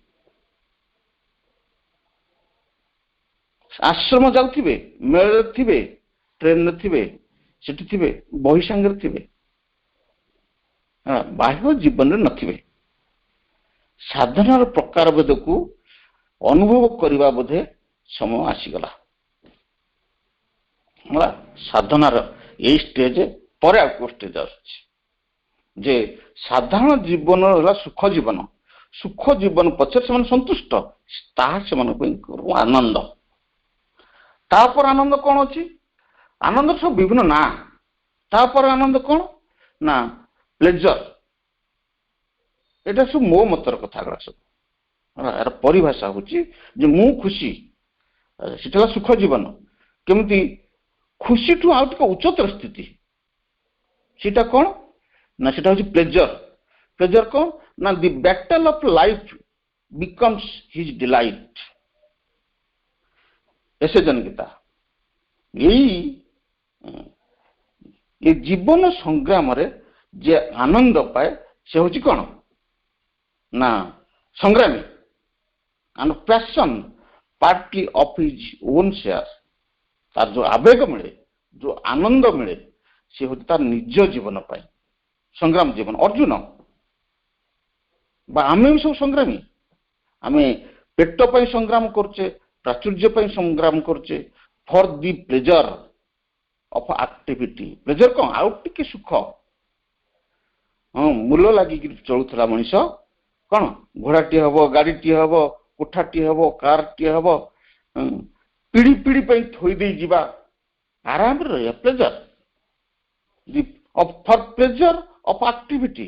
[SPEAKER 2] ଆଶ୍ରମ ଯାଉଥିବେ, ମେଳରେ ଥିବେ, ଟ୍ରେନରେ ଥିବେ, ସେଠି ଥିବେ, ବହି ସାଙ୍ଗରେ ଥିବେ, ବାହ୍ୟ ଜୀବନରେ ନଥିବେ। ସାଧନାର ପ୍ରକାର ବୋଧକୁ ଅନୁଭବ କରିବା ବୋଧେ ସମୟ ଆସିଗଲା। ସାଧନାର ଏଇ ଷ୍ଟେଜ ପରେ ଆଉ କୋଉ ଷ୍ଟେଜ ଆସୁଛି ଯେ ସାଧାରଣ ଜୀବନ ହେଲା ସୁଖ ଜୀବନ। ସୁଖ ଜୀବନ ପଛରେ ସେମାନେ ସନ୍ତୁଷ୍ଟ, ତାହା ସେମାନଙ୍କ ପାଇଁ ଆନନ୍ଦ। ତାପରେ ଆନନ୍ଦ କ'ଣ ଅଛି? ଆନନ୍ଦ ସବୁ ବିଭିନ୍ନ ନାଁ। ତାପରେ ଆନନ୍ଦ କ'ଣ ନା ପ୍ଲେଜର। ଏଇଟା ସବୁ ମୋ ମତର କଥା ଗୁଡ଼ା ସବୁ। ଏହାର ପରିଭାଷା ହଉଛି ଯେ ମୁଁ ଖୁସି, ସେଟା ହେଲା ସୁଖ ଜୀବନ। କେମିତି ଖୁସିଠୁ ଆଉ ଟିକେ ଉଚ୍ଚତର ସ୍ଥିତି, ସେଟା କ'ଣ ନା ସେଟା ହଉଛି ପ୍ଲେଜର। ପ୍ଲେଜର କ'ଣ ନା the battle of life becomes his delight. ଏସେଜନ ଗୀତା। ଏଇ ଜୀବନ ସଂଗ୍ରାମରେ ଯେ ଆନନ୍ଦ ପାଏ ସେ ହଉଛି କ'ଣ ନା ସଂଗ୍ରାମୀ। and passion partly of his own share। ତାର ଯୋଉ ଆବେଗ ମିଳେ, ଯୋଉ ଆନନ୍ଦ ମିଳେ, ସେ ହଉଛି ତାର ନିଜ ଜୀବନ ପାଇଁ ସଂଗ୍ରାମ ଜୀବନ। ଅର୍ଜୁନ ବା ଆମେ ବି ସବୁ ସଂଗ୍ରାମୀ। ଆମେ ପେଟ ପାଇଁ ସଂଗ୍ରାମ କରୁଛେ, ପ୍ରାଚୁର୍ଯ୍ୟ ପାଇଁ ସଂଗ୍ରାମ କରୁଛେ, ଫର ଦି ପ୍ଲେଜର ଅଫ ଆକ୍ଟିଭିଟି। ପ୍ଲେଜର କ'ଣ? ଆଉ ଟିକେ ସୁଖ। ମୂଲ ଲାଗିକି ଚଳୁଥିଲା ମଣିଷ, କ'ଣ ଘୋଡ଼ାଟିଏ ହବ, ଗାଡ଼ିଟିଏ ହବ, କୋଠାଟିଏ ହବ, କାରଟିଏ ହବ, ପିଢ଼ି ପିଢ଼ି ପାଇଁ ଥୋଇ ଦେଇ ଯିବା, ଆରାମରେ ରହିବା। Pleasure for pleasure of activity.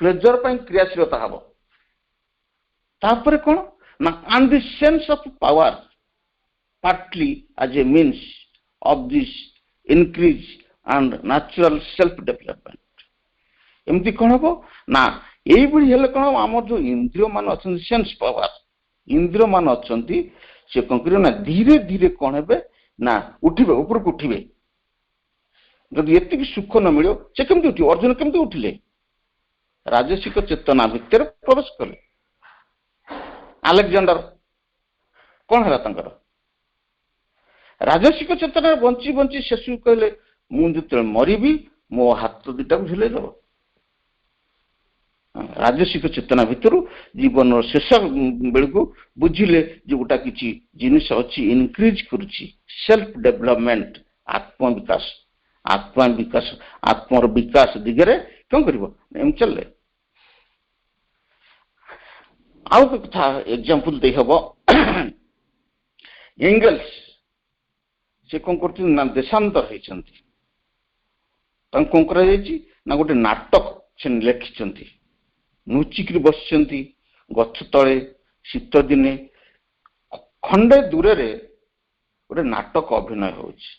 [SPEAKER 2] Pleasure ପାଇଁ କ୍ରିୟାଶୀଳତା ହବ। ତାପରେ କ'ଣ ନା and the sense of power partly as a means of this increase and natural self development। ଏମିତି କ'ଣ ହବ ନା ଏଇଭଳି ହେଲେ କ'ଣ ହବ? ଆମର ଯୋଉ ଇନ୍ଦ୍ରିୟ ମାନ ଅଛନ୍ତି, ସେନ୍ସ ପାୱାର ଇନ୍ଦ୍ରିୟ ମାନ ଅଛନ୍ତି, ସେ କ'ଣ କରିବେ ନା ଧୀରେ ଧୀରେ କ'ଣ ହେବେ ନା ଉଠିବେ, ଉପରକୁ ଉଠିବେ। ଯଦି ଏତିକି ସୁଖ ନ ମିଳିବ ସେ କେମିତି ଉଠିବ? ଅର୍ଜୁନ କେମିତି ଉଠିଲେ? ରାଜସିକ ଚେତନା ଭିତରେ ପ୍ରବେଶ କଲେ। ଆଲେକ୍ଜାଣ୍ଡର କ'ଣ ହେଲା ତାଙ୍କର? ରାଜସିକ ଚେତନାରେ ବଞ୍ଚି ବଞ୍ଚି ଶେଷକୁ କହିଲେ ମୁଁ ଯେତେବେଳେ ମରିବି ମୋ ହାତ ଦିଟାକୁ ଝୁଲେଇ ଦେବ। ରାଜସିକ ଚେତନା ଭିତରୁ ଜୀବନର ଶେଷ ବେଳକୁ ବୁଝିଲେ ଯେ ଗୋଟା କିଛି ଜିନିଷ ଅଛି ଇନକ୍ରିଜ କରୁଛି, ସେଲ୍ଫ ଡେଭଲପମେଣ୍ଟ, ଆତ୍ମବିକାଶ। ଆତ୍ମବିକାଶ, ଆତ୍ମର ବିକାଶ ଦିଗରେ କ'ଣ କରିବ? ଏମିତି ଚାଲିଲେ। ଆଉ ଗୋଟେ କଥା ଏକ୍ସାମ୍ପଲ ଦେଇହବ। ଏଙ୍ଗେଲ୍ସ ସେ କ'ଣ କରୁଛନ୍ତି ନା ଦେଶାନ୍ତର ହେଇଛନ୍ତି। ତାଙ୍କୁ କ'ଣ କରାଯାଇଛି ନା ଗୋଟେ ନାଟକ ସେ ଲେଖିଛନ୍ତି। ନୁଚିକିରି ବସିଛନ୍ତି ଗଛ ତଳେ, ଶୀତ ଦିନେ, ଖଣ୍ଡେ ଦୂରରେ ଗୋଟେ ନାଟକ ଅଭିନୟ ହେଉଛି।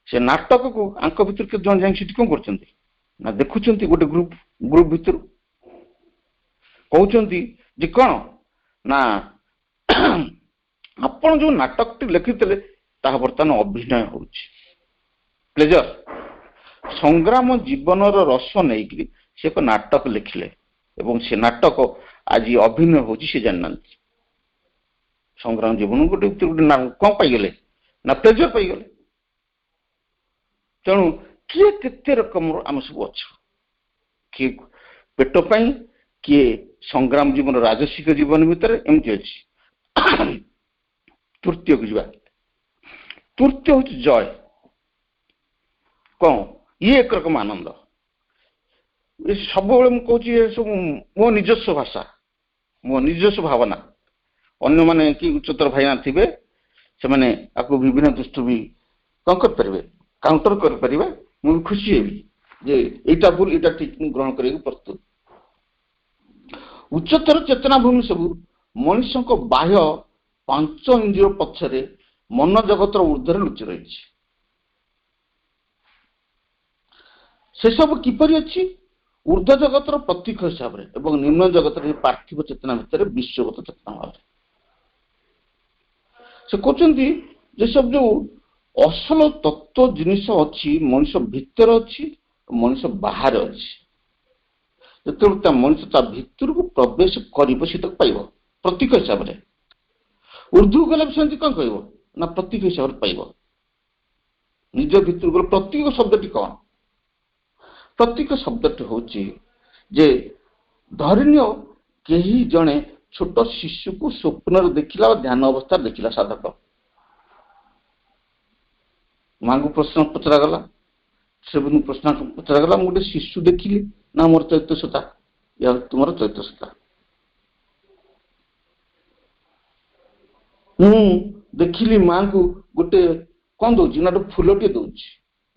[SPEAKER 2] ସେ ନାଟକକୁ ଆଙ୍କ ଭିତରୁ କେତେ ଜଣ ଯାଇକି ସେଠି କ'ଣ କରୁଛନ୍ତି ନା ଦେଖୁଛନ୍ତି। ଗୋଟେ ଗ୍ରୁପ ଭିତରୁ କହୁଛନ୍ତି ଯେ କ'ଣ ନା ଆପଣ ଯୋଉ ନାଟକଟି ଲେଖିଥିଲେ ତାହା ବର୍ତ୍ତମାନ ଅଭିନୟ ହେଉଛି। ପ୍ଲେଜର ସଂଗ୍ରାମ ଜୀବନର ରସ ନେଇକିରି ସେ ଏକ ନାଟକ ଲେଖିଲେ ଏବଂ ସେ ନାଟକ ଆଜି ଅଭିନୟ ହେଉଛି ସେ ଜାଣିନାହାନ୍ତି। ସଂଗ୍ରାମ ଜୀବନ ଗୋଟେ କ'ଣ ପାଇଗଲେ ନା ପ୍ଲେଜର ପାଇଗଲେ। ତେଣୁ କିଏ କେତେ ରକମର ଆମେ ସବୁ ଅଛୁ। କିଏ ପେଟ ପାଇଁ, କିଏ ସଂଗ୍ରାମ ଜୀବନ ରାଜସିକ ଜୀବନ ଭିତରେ ଏମିତି ଅଛି। ତୃତୀୟକୁ ଯିବା। ତୃତୀୟ ହଉଛି ଜୟ। କ'ଣ ଇଏ ଏକ ରକମ ଆନନ୍ଦ। ସବୁବେଳେ ମୁଁ କହୁଛି ଏ ସବୁ ମୋ ନିଜସ୍ୱ ଭାଷା, ମୋ ନିଜସ୍ୱ ଭାବନା। ଅନ୍ୟମାନେ କି ଉଚ୍ଚତର ଭାଇନା ଥିବେ ସେମାନେ ଆକୁ ବିଭିନ୍ନ ଦୃଷ୍ଟି ବି କଣ କରିପାରିବେ, କାଉଣ୍ଟର କରିପାରିବେ। ମୁଁ ଖୁସି ହେବି ଯେ ଏଇଟା ଭୁଲ ଏଇଟା ଠିକ ମୁଁ ଗ୍ରହଣ କରିବାକୁ ପ୍ରସ୍ତୁତ। ଉଚ୍ଚତର ଚେତନା ଭୂମି ସବୁ ମଣିଷଙ୍କ ବାହ୍ୟ ପାଞ୍ଚ ଇନ୍ଦ୍ରିୟ ପଛରେ ମନ ଜଗତର ଉର୍ଦ୍ଧ୍ୱରେ ଲୁଚି ରହିଛି। ସେସବୁ କିପରି ଅଛି? ଉର୍ଦ୍ଧ୍ୱ ଜଗତର ପ୍ରତୀକ ହିସାବରେ ଏବଂ ନିମ୍ନ ଜଗତର ପାର୍ଥିବ ଚେତନା ଭିତରେ ବିଶ୍ୱଗତ ଚେତନା ଭାବରେ। ସେ କହୁଛନ୍ତି ଯେ ସବୁ ଯୋଉ ଅସଲ ତତ୍ତ୍ୱ ଜିନିଷ ଅଛି ମଣିଷ ଭିତରେ ଅଛି, ମଣିଷ ବାହାରେ ଅଛି। ଯେତେବେଳେ ତା ମଣିଷ ତା ଭିତରକୁ ପ୍ରବେଶ କରିବ ସେ ତାକୁ ପାଇବ ପ୍ରତୀକ ହିସାବରେ। ଉର୍ଦ୍ଧୁ ଗଲେ ବି ସେମିତି କଣ କହିବ ନା ପ୍ରତୀକ ହିସାବରେ ପାଇବ। ନିଜ ଭିତରକୁ ଗଲେ ପ୍ରତୀକ ଶବ୍ଦଟି କଣ? ପ୍ରତୀକ ଶବ୍ଦଟି ହଉଛି ଯେ ଧରିନିଅ କେହି ଜଣେ ଛୋଟ ଶିଶୁକୁ ସ୍ୱପ୍ନରେ ଦେଖିଲା ବା ଧ୍ୟାନ ଅବସ୍ଥାରେ ଦେଖିଲା। ସାଧକ ମାଙ୍କୁ ପ୍ରଶ୍ନ ପଚରାଗଲା, ସେବଙ୍କୁ ପ୍ରଶ୍ନ ପଚରାଗଲା, ମୁଁ ଗୋଟେ ଶିଶୁ ଦେଖିଲି, ନା ମୋର ଚୈତ୍ୟସତା, ୟା ତୁମର ଚୈତ୍ୟସତା। ମୁଁ ଦେଖିଲି ମାଙ୍କୁ ଗୋଟେ କଣ ଦଉଛି ନା ଗୋଟେ ଫୁଲଟିଏ ଦଉଛି,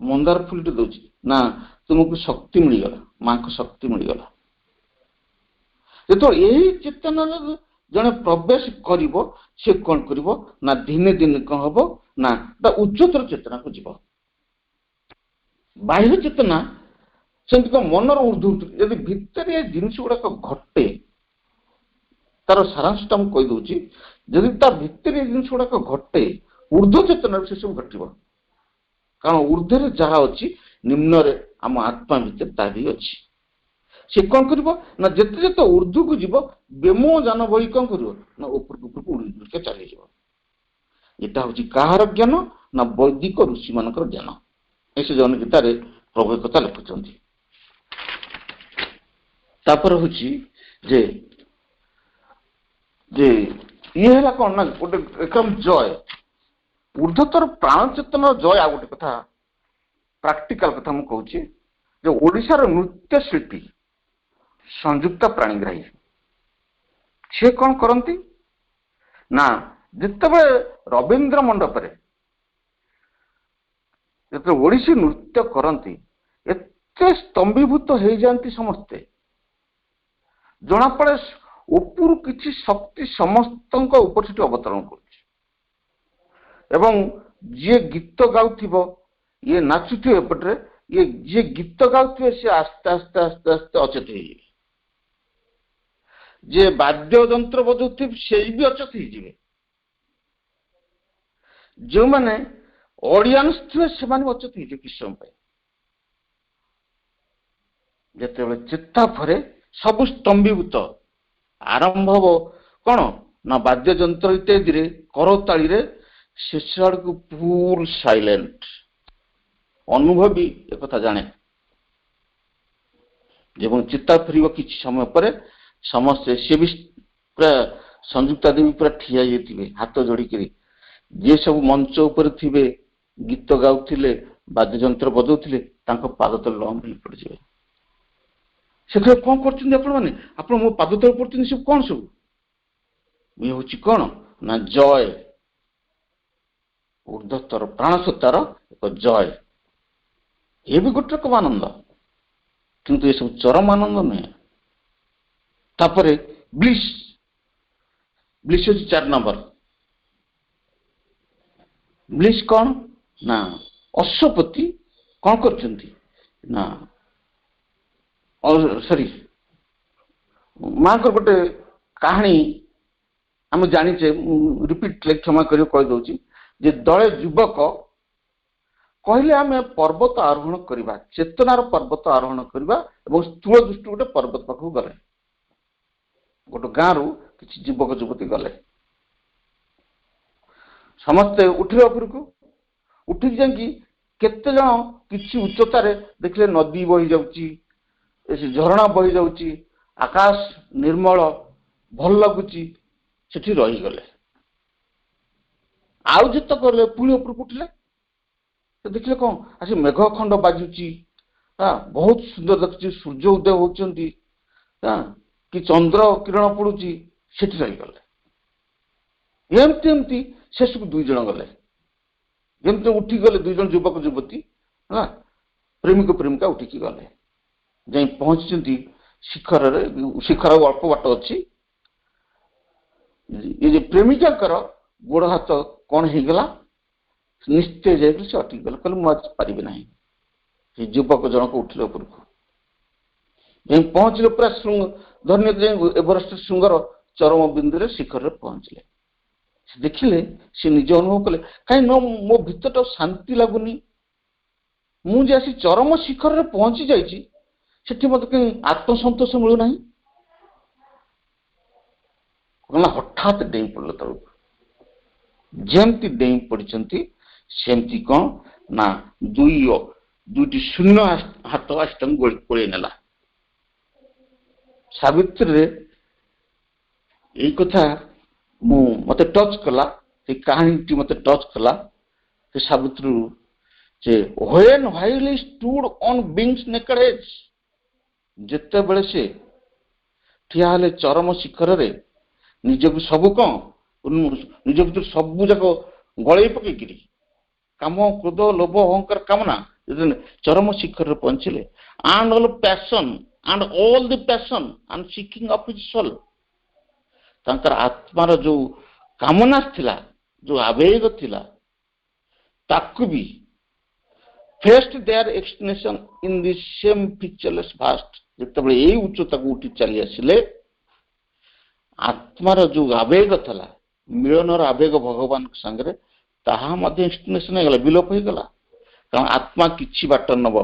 [SPEAKER 2] ମନ୍ଦାର ଫୁଲଟେ ଦଉଛି, ନା ତୁମକୁ ଶକ୍ତି ମିଳିଗଲା, ମାଙ୍କ ଶକ୍ତି ମିଳିଗଲା। ଯେତେବେଳେ ଏହି ଚେତନାର ଜଣେ ପ୍ରବେଶ କରିବ ସେ କଣ କରିବ ନା ଦିନେ ଦିନେ କଣ ହବ ନା ତା ଉଚ୍ଚତର ଚେତନାକୁ ଯିବ। ବାହ୍ୟ ଚେତନା ସେମିତି କଣ ମନର ଉର୍ଦ୍ଧ୍ୱ। ଯଦି ଭିତରେ ଏ ଜିନିଷ ଗୁଡାକ ଘଟେ, ତାର ସାରାଂଶଟା ମୁଁ କହିଦଉଛି, ଯଦି ତା ଭିତରେ ଏ ଜିନିଷ ଗୁଡାକ ଘଟେ ଉର୍ଦ୍ଧ୍ୱ ଚେତନାରେ ସେ ସବୁ ଘଟିବ। କାରଣ ଉର୍ଦ୍ଧ୍ୱରେ ଯାହା ଅଛି ନିମ୍ନରେ ଆମ ଆତ୍ମା ଭିତରେ ତାହା ବି ଅଛି। ସେ କଣ କରିବ ନା ଯେତେ ଯେତେ ଉର୍ଦ୍ଧ୍ୱକୁ ଯିବ ବେମୋ ଯାନ ଭଳି କଣ କରିବ ନା ଉପରକୁ ଉପରକୁ ଉଡି ଉଡିକା ଚାଲିଯିବ। ଏଟା ହଉଛି କାହାର ଜ୍ଞାନ ନା ବୈଦିକ ଋଷି ମାନଙ୍କର ଜ୍ଞାନ। ସେ ଜନ ଗୀତାରେ ପ୍ରଭୁ କଥା ଲେଖୁଛନ୍ତି। ତାପରେ ହଉଛି ଯେ ଯେ ଇଏ ହେଲା କଣ ନା ଗୋଟେ ଏକଦମ ଜୟ, ଉର୍ଦ୍ଧ୍ୱତର ପ୍ରାଣ ଚେତନାର ଜୟ। ଆଉ ଗୋଟେ କଥା ପ୍ରାକ୍ଟିକାଲ କଥା ମୁଁ କହୁଛି ଯେ ଓଡିଶାର ନୃତ୍ୟ ଶିଳ୍ପୀ ସଂଯୁକ୍ତା ପ୍ରାଣୀଗ୍ରାହୀ ସେ କଣ କରନ୍ତି ନା ଯେତେବେଳେ ରବୀନ୍ଦ୍ର ମଣ୍ଡପରେ ଯେତେବେଳେ ଓଡିଶୀ ନୃତ୍ୟ କରନ୍ତି ଏତେ ସ୍ତମ୍ଭୀଭୂତ ହେଇଯାଆନ୍ତି ସମସ୍ତେ, ଜଣାପଡେ ଉପରୁ କିଛି ଶକ୍ତି ସମସ୍ତଙ୍କ ଉପରେ ସେଠି ଅବତରଣ କରୁଛି। ଏବଂ ଯିଏ ଗୀତ ଗାଉଥିବ ଇଏ ନାଚୁଥିବ ଏପଟରେ, ଇଏ ଯିଏ ଗୀତ ଗାଉଥିବେ ସିଏ ଆସ୍ତେ ଆସ୍ତେ ଆସ୍ତେ ଆସ୍ତେ ଅଚେତ ହେଇଯିବେ। ଯିଏ ବାଦ୍ୟ ଯନ୍ତ୍ର ବଜାଉଥିବେ ସେଇ ବି ଅଚେତ ହେଇଯିବେ। ଯେଉଁମାନେ ଅଡିଆନ୍ସ ଥିବେ ସେମାନେ ଅଚେତ ହେଇଯିବେ କିଛି ସମୟ ପାଇଁ। ଯେତେବେଳେ ଚେତା ଫରେ ସବୁ ସ୍ତମ୍ଭୀଭୂତ ଆରମ୍ଭ ହବ କଣ ନା ବାଦ୍ୟଯନ୍ତ୍ର ଇତ୍ୟାଦିରେ କରତାଳିରେ, ଶେଷ ଆଡକୁ ଫୁଲ ସାଇଲେଣ୍ଟ। ଅନୁଭବୀ ଏକଥା ଜାଣେ। ଏବଂ ଚିତ୍ତା ଫେରିବ କିଛି ସମୟ ପରେ ସମସ୍ତେ ସିଏ ବି ପୁରା ସଂଯୁକ୍ତା ଦେବୀ ପୁରା ଠିଆ ହେଇଥିବେ ହାତ ଯୋଡିକିରି। ଯିଏ ସବୁ ମଞ୍ଚ ଉପରେ ଥିବେ ଗୀତ ଗାଉଥିଲେ ବାଦ୍ୟଯନ୍ତ୍ର ବଜାଉଥିଲେ ତାଙ୍କ ପାଦ ତଳେ ଲମ୍ବ ହେଇ ପଡିଯିବେ। ସେଥିରେ କଣ କରୁଛନ୍ତି ଆପଣମାନେ? ଆପଣ ମୋ ପାଦ ତଳେ ପଡୁଛନ୍ତି ସବୁ କଣ ସବୁ? ଇଏ ହଉଛି କଣ ନା ଜୟ, ଉର୍ଦ୍ଧ୍ୱତର ପ୍ରାଣସତ୍ତାର ଏକ ଜୟ। ଏ ବି ଗୋଟେ ରକମ ଆନନ୍ଦ, କିନ୍ତୁ ଏସବୁ ଚରମ ଆନନ୍ଦ ନୁହେଁ। ତାପରେ ବ୍ଲିସ୍, ବ୍ଲିସ୍ ହଉଛି 4 ନମ୍ବର। ବ୍ଲିସ୍ କଣ ନା ଅଶ୍ୱପତି କଣ କରୁଛନ୍ତି ନା ସରି ମାଙ୍କର ଗୋଟେ କାହାଣୀ ଆମେ ଜାଣିଛେ, ରିପିଟ କ୍ଷମା କରି କହିଦଉଛି ଯେ ଦଳେ ଯୁବକ କହିଲେ ଆମେ ପର୍ବତ ଆରୋହଣ କରିବା, ଚେତନାର ପର୍ବତ ଆରୋହଣ କରିବା ଏବଂ ସ୍ଥୂଳ ଦୃଷ୍ଟି ଗୋଟେ ପର୍ବତ ପାଖକୁ ଗଲେ। ଗୋଟେ ଗାଁରୁ କିଛି ଯୁବକ ଯୁବତୀ ଗଲେ, ସମସ୍ତେ ଉଠିଲେ ଉପରକୁ। ଉଠିକି ଯାଇକି କେତେ ଜଣ କିଛି ଉଚ୍ଚତାରେ ଦେଖିଲେ ନଦୀ ବହି ଯାଉଛି, ଝରଣା ବହି ଯାଉଛି, ଆକାଶ ନିର୍ମଳ ଭଲ ଲାଗୁଛି, ସେଠି ରହିଗଲେ। ଆଉ ଯେତେ କଲେ ପୁଣି ଉପରକୁ ଉଠିଲେ, ଦେଖିଲେ କଣ ଆସି ମେଘ ଖଣ୍ଡ ବାଜୁଛି, ବହୁତ ସୁନ୍ଦର ଦେଖୁଛି, ସୂର୍ଯ୍ୟ ଉଦୟ ହଉଛନ୍ତି, କି ଚନ୍ଦ୍ର କିରଣ ପଡୁଛି, ସେଠି ରହିଗଲେ। ଏମିତି ଏମିତି शेषକୁ 2 ଜଣ गले ଯେମିତି ଉଠି ଗଲେ 2 ଜଣ ଯୁବକ ଯୁବତୀ ହେଲା ପ୍ରେମିକ ପ୍ରେମିକା ଉଠିକି ଗଲେ ଯାଇ ପହଞ୍ଚିଛନ୍ତି ଶିଖରରେ ଶିଖର ଅଳ୍ପ ବାଟ ଅଛି ଏ ଯେ ପ୍ରେମିକାଙ୍କର ଗୋଡ଼ ହାତ କଣ ହେଇଗଲା ନିଶ୍ଚୟ ଯାଇକି ସେ ଅଟକି ଗଲେ କହିଲେ ମୁଁ ଆଜି ପାରିବି ନାହିଁ ସେ ଯୁବକ ଜଣକ ଉଠିଲେ ଉପରକୁ ଯାଇ ପହଞ୍ଚିଲେ ପୁରା ଧନ୍ୟ ଯାଇ ଏଭରେଷ୍ଟ ଶୃଙ୍ଗର ଚରମ ବିନ୍ଦୁରେ ଶିଖରରେ ପହଞ୍ଚିଲେ ସେ ଦେଖିଲେ ସେ ନିଜ ଅନୁଭବ କଲେ କାହିଁ ମୋ ଭିତରଟା ଶାନ୍ତି ଲାଗୁନି ମୁଁ ଯେ ଆସି ଚରମ ଶିଖରରେ ପହଞ୍ଚି ଯାଇଛି ସେଠି ମତେ କାହିଁ ଆତ୍ମସନ୍ତୋଷ ମିଳୁନାହିଁ ହଠାତ୍ ଡେଇଁ ପଡ଼ିଲେ ତଳକୁ ଯେମିତି ଡେଇଁ ପଡ଼ିଛନ୍ତି ସେମିତି କଣ ନା ଦୁଇଟି ଶୂନ୍ୟ ହାତ ଆସି ତାଙ୍କୁ କୋଳେଇ ନେଲା ସାବିତ୍ରୀରେ ଏଇ କଥା ମତେ ଟଚ୍ କଲା ସେ କାହାଣୀଟି ମତେ ଟଚ୍ କଲା ସେ ସାବିତ୍ରୀ ଯେ when while he stood on being's naked edge ଯେତେବେଳେ ସେ ଠିଆ ହେଲେ ଚରମ ଶିଖରରେ ନିଜକୁ ସବୁ କଣ ନିଜ ଭିତରୁ ସବୁ ଯାକ ଗଳେଇ ପକେଇକିରି କାମ କ୍ରୋଧ ଲୋଭ ଅହଙ୍କାର କାମନା ଚରମ ଶିଖରରେ ପହଞ୍ଚିଲେ and all passion and all the passion and seeking of his soul ତାଙ୍କର ଆତ୍ମାର ଯୋଉ କାମନା ଥିଲା ଯୋଉ ଆବେଗ ଥିଲା ତାକୁ ବି faced their explanation in the same featureless vast ଯେତେବେଳେ ଏଇ ଉଚ୍ଚତାକୁ ଉଠି ଚାଲି ଆସିଲେ ଆତ୍ମାର ଯୋଉ ଆବେଗ ଥିଲା ମିଳନର ଆବେଗ ଭଗବାନଙ୍କ ସାଙ୍ଗରେ ତାହା ମଧ୍ୟ ଏକ୍ସପ୍ଲେନେସନ ହେଇଗଲା ବିଲୋପ ହେଇଗଲା କାରଣ ଆତ୍ମା କିଛି ବାଟ ନବ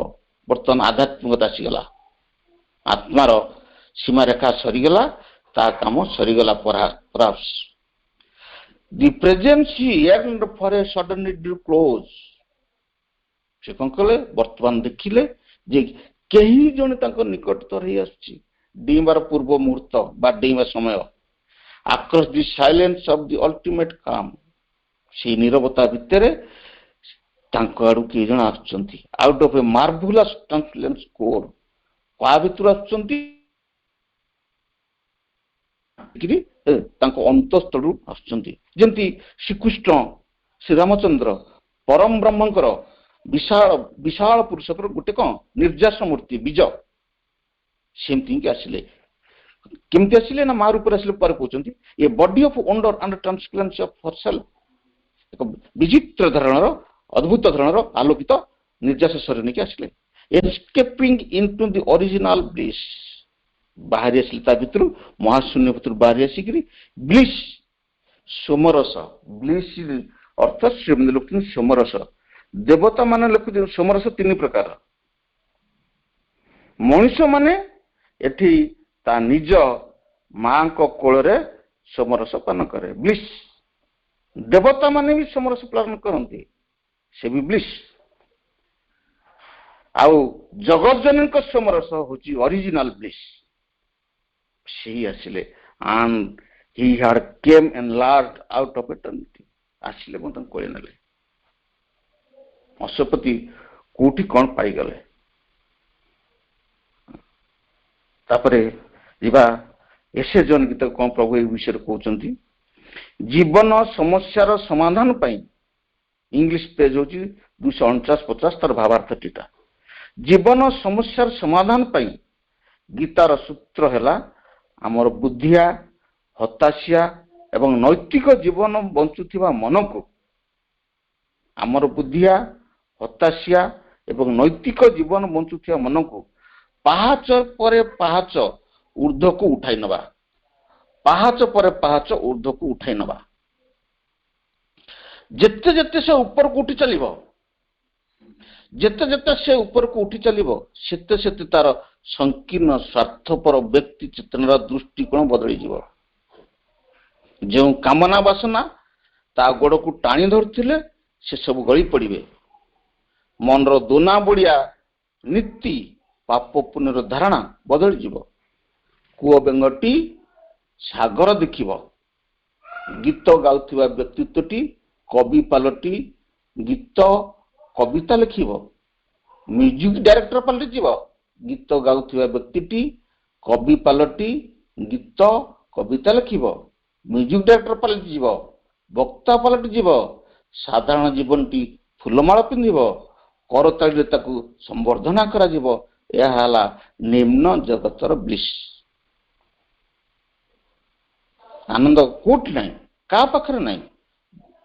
[SPEAKER 2] ବର୍ତ୍ତମାନ ଆଧ୍ୟାତ୍ମିକତା ଆସିଗଲା ଆତ୍ମାର ସୀମାରେଖା ସରିଗଲା ତା କାମ ସରିଗଲା perhaps the presence he yearned for a suddenly drew close ସେ କଣ କଲେ ବର୍ତ୍ତମାନ ଦେଖିଲେ ଯେ କେହି ଜଣେ ତାଙ୍କ ନିକଟତର ହେଇ ଆସୁଛି ଡିମ୍ବାର ପୂର୍ବ ମୁହୂର୍ତ୍ତ ବା ଡିମ୍ବା ସମୟ across the silence of the ultimate calm ସେ ନିରବତା ଭିତରେ ତାଙ୍କ ଆଡୁ କିଏ ଜଣ ଆସୁଛନ୍ତି out of a marvelous translucent core କା ଭିତରୁ ଆସୁଛନ୍ତି ତାଙ୍କ ଅନ୍ତଃସ୍ଥଳରୁ ଆସୁଛନ୍ତି ଯେମିତି ଶ୍ରୀକୃଷ୍ଣ ଶ୍ରୀରାମଚନ୍ଦ୍ର ପରମ ବ୍ରହ୍ମଙ୍କର ବିଶାଳ ପୁରୁଷଙ୍କର ଗୋଟେ କଣ ନିର୍ଯାସ ମୂର୍ତ୍ତି ବୀଜ ସେମିତି ଆସିଲେ କେମିତି ଆସିଲେ ନା ମା ରୂପରେ ଆସିଲେ ପରେ କହୁଛନ୍ତି a body of wonder and transplants of herself ଏକ ବିଚିତ୍ର ଧରଣର ଅଦ୍ଭୁତ ଧରଣର ଆଲୋକିତ ନିର୍ଯାସ ଶରୀର ନେଇକି ଆସିଲେ ଏସ୍କେପିଂ ଇନଟୁ ଦି ଅରିଜିନାଲ ବ୍ଲିସ୍ ବାହାରି ଆସିଲେ ତା ଭିତରୁ ମହାଶୂନ୍ୟ ଭିତରୁ ବାହାରି ଆସିକିରି ବ୍ଲିସ୍ ସୋମରସ ବ୍ଲିସ୍ ଅର୍ଥ ସେମାନେ ଲେଖୁଛନ୍ତି ସୋମରସ ଦେବତା ମାନେ ଲେଖୁଛନ୍ତି ସୋମରସ 3 ପ୍ରକାର ମଣିଷ ମାନେ ଏଠି ତା ନିଜ ମାଙ୍କ କୋଳରେ ସୋମରସ ପାନ କରେ ବ୍ଲିସ୍ ଦେବତା ମାନେ ବି ସୋମରସ ପାନ କରନ୍ତି ସେ ବି ବ୍ଲିସ୍ ଆଉ ଜଗତଜନୀଙ୍କ ସୋମରସ ହଉଛି ଅରିଜିନାଲ ବ୍ଲିସ୍ ସେଇ ଆସିଲେ and he had came and larged out of eternity ଆସିଲେ ମୁଁ ତାଙ୍କୁ କୋଳେଇ ନେଲେ ଅଶ୍ୱପତି କୋଉଠି କଣ ପାଇଗଲେ ତାପରେ ଯିବା ଏସେଜନ ଗୀତ କଣ ପ୍ରଭୁ ଏ ବିଷୟରେ କହୁଛନ୍ତି ଜୀବନ ସମସ୍ୟାର ସମାଧାନ ପାଇଁ ଇଂଲିଶ ପେଜ ହଉଛି 249-50 ତାର ଭାବାର୍ଥଟିଟା ଜୀବନ ସମସ୍ୟାର ସମାଧାନ ପାଇଁ ଗୀତାର ସୂତ୍ର ହେଲା ଆମର ବୁଦ୍ଧିଆ ହତାଶିଆ ଏବଂ ନୈତିକ ଜୀବନ ବଞ୍ଚୁଥିବା ମନକୁ ଆମର ବୁଦ୍ଧିଆ ହତାଶିଆ ଏବଂ ନୈତିକ ଜୀବନ ବଞ୍ଚୁଥିବା ମନକୁ ପାହାଚ ପରେ ପାହାଚ ଊର୍ଦ୍ଧ୍ୱକୁ ଉଠାଇ ନେବା ପାହାଚ ପରେ ପାହାଚ ଊର୍ଦ୍ଧ୍ୱକୁ ଉଠାଇ ନେବା ଯେତେ ଯେତେ ସେ ଉପରକୁ ଉଠି ଚାଲିବ ଯେତେ ଯେତେ ସେ ଉପରକୁ ଉଠି ଚାଲିବ ସେତେ ସେତେ ତାର ସଂକୀର୍ଣ୍ଣ ସ୍ୱାର୍ଥପର ବ୍ୟକ୍ତି ଚେତନାର ଦୃଷ୍ଟିକୋଣ ବଦଳିଯିବ ଯେଉଁ କାମନା ବାସନା ତା ଗୋଡକୁ ଟାଣି ଧରୁଥିଲେ ସେ ସବୁ ଗଳି ପଡିବେ ମନର ଦୋନା ବଳିଆ ନୀତି ପାପ ପୁଣ୍ୟର ଧାରଣା ବଦଳିଯିବ କୂଅ ବେଙ୍ଗଟି ସାଗର ଦେଖିବ ଗୀତ ଗାଉଥିବା ବ୍ୟକ୍ତିତ୍ୱଟି କବି ପାଲଟି ଗୀତ କବିତା ଲେଖିବ ମ୍ୟୁଜିକ ଡାଇରେକ୍ଟର ପାଲଟିଯିବ ଗୀତ ଗାଉଥିବା ବ୍ୟକ୍ତିଟି କବି ପାଲଟି ଗୀତ କବିତା ଲେଖିବ ମ୍ୟୁଜିକ ଡାଇରେକ୍ଟର ପାଲଟିଯିବ ବକ୍ତା ପାଲଟି ଯିବ। ସାଧାରଣ ଜୀବନଟି ଫୁଲମାଳ ପିନ୍ଧିବ, କରତାଳିରେ ତାକୁ ସମ୍ବର୍ଦ୍ଧନା କରାଯିବ। ଏହା ହେଲା ନିମ୍ନ ଜଗତର ବ୍ଲିସ୍। ଆନନ୍ଦ କୋଉଠି ନାହିଁ, କାହା ପାଖରେ ନାହିଁ,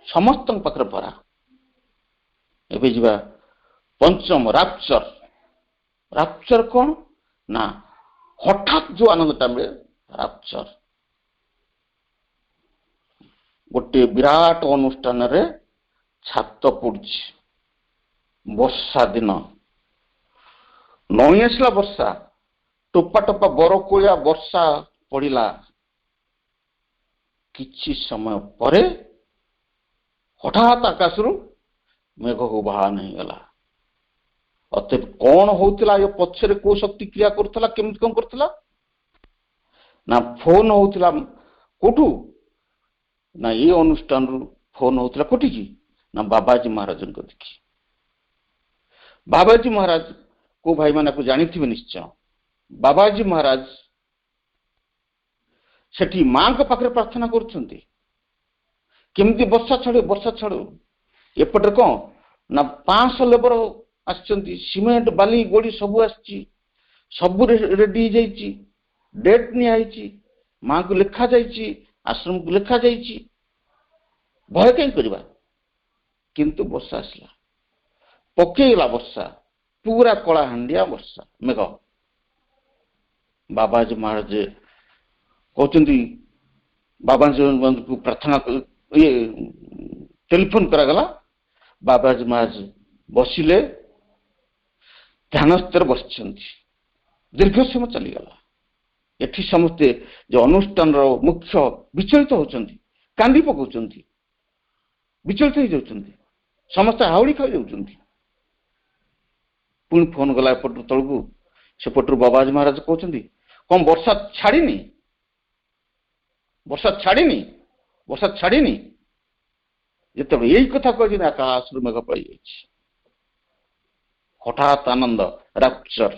[SPEAKER 2] ସମସ୍ତଙ୍କ ପାଖରେ ଭରା। ଏବେ ଯିବା ପଞ୍ଚମ, ରାପଚର। ରାପଚର କଣ ନା ହଠାତ୍ ଯୋଉ ଆନନ୍ଦଟା ମିଳେ, ରାପଚର। ଗୋଟିଏ ବିରାଟ ଅନୁଷ୍ଠାନରେ ଛାତ ପଡୁଛି, ବର୍ଷା ଦିନ, ନଈ ଆସିଲା ବର୍ଷା, ଟୋପା ଟୋପା ବରକୋଳିଆ ବର୍ଷା ପଡିଲା। କିଛି ସମୟ ପରେ ହଠାତ୍ ଆକାଶରୁ ମେଘକୁ ବାହାନ ହେଇଗଲା। ଅତଏବ କଣ ହଉଥିଲା, ଏ ପଛରେ କୋଉ ଶକ୍ତି କ୍ରିୟା କରୁଥିଲା, କେମିତି କଣ କରୁଥିଲା ନା ଫୋନ ହଉଥିଲା। କୋଉଠୁ ନା ଏ ଅନୁଷ୍ଠାନରୁ ଫୋନ ହଉଥିଲା କୋଉଠିକି ନା ବାବାଜୀ ମହାରାଜଙ୍କ ଦେଖି। ବାବାଜୀ ମହାରାଜ କୋଉ ଭାଇମାନେ ଜାଣିଥିବେ ନିଶ୍ଚୟ। ବାବାଜୀ ମହାରାଜ ସେଠି ମାଙ୍କ ପାଖରେ ପ୍ରାର୍ଥନା କରୁଛନ୍ତି, କେମିତି ବର୍ଷା ଛାଡୁ, ବର୍ଷା ଛାଡୁ। ଏପଟରେ କଣ ନା 500 ଲେବର ଆସିଛନ୍ତି, ସିମେଣ୍ଟ ବାଲି ଗୋଡି ସବୁ ଆସିଛି, ସବୁ ରେଡି ହେଇଯାଇଛି, ଡେଟ୍ ନିଆଯାଇଛି, ମାଙ୍କୁ ଲେଖାଯାଇଛି, ଆଶ୍ରମକୁ ଲେଖାଯାଇଛି। ଭୟ କାହିଁ କରିବା। କିନ୍ତୁ ବର୍ଷା ଆସିଲା, ପକେଇଲା ବର୍ଷା, ପୁରା କଳାହାଣ୍ଡିଆ ବର୍ଷା ମେଘ। ବାବାଜୀ ମହାରାଜ କହୁଛନ୍ତି, ବାବାଜୀଙ୍କୁ ପ୍ରାର୍ଥନା ଟେଲିଫୋନ କରାଗଲା। ବାବାଜୀ ମହାରାଜ ବସିଲେ, ଧ୍ୟାନସ୍ଥରେ ବସିଛନ୍ତି। ଦୀର୍ଘ ସମୟ ଚାଲିଗଲା। ଏଠି ସମସ୍ତେ ଯେ ଅନୁଷ୍ଠାନର ମୁଖ୍ୟ ବିଚଳିତ ହଉଛନ୍ତି, କାନ୍ଦି ପକାଉଛନ୍ତି, ବିଚଳିତ ହେଇଯାଉଛନ୍ତି, ସମସ୍ତେ ହାଉଳି ଖାଇ ଯାଉଛନ୍ତି। ପୁଣି ଫୋନ ଗଲା ଏପଟରୁ ତଳକୁ, ସେପଟରୁ ବାବାଜୀ ମହାରାଜ କହୁଛନ୍ତି, କଣ ବର୍ଷା ଛାଡ଼ିନି, ବର୍ଷା ଛାଡ଼ିନି, ବର୍ଷା ଛାଡ଼ିନି। ଯେତେବେଳେ ଏଇ କଥା କହିଛନ୍ତି, ଆକାଶରୁ ମେଘ ପାଇଯାଇଛି। ହଠାତ୍ ଆନନ୍ଦ, ରାପଚର।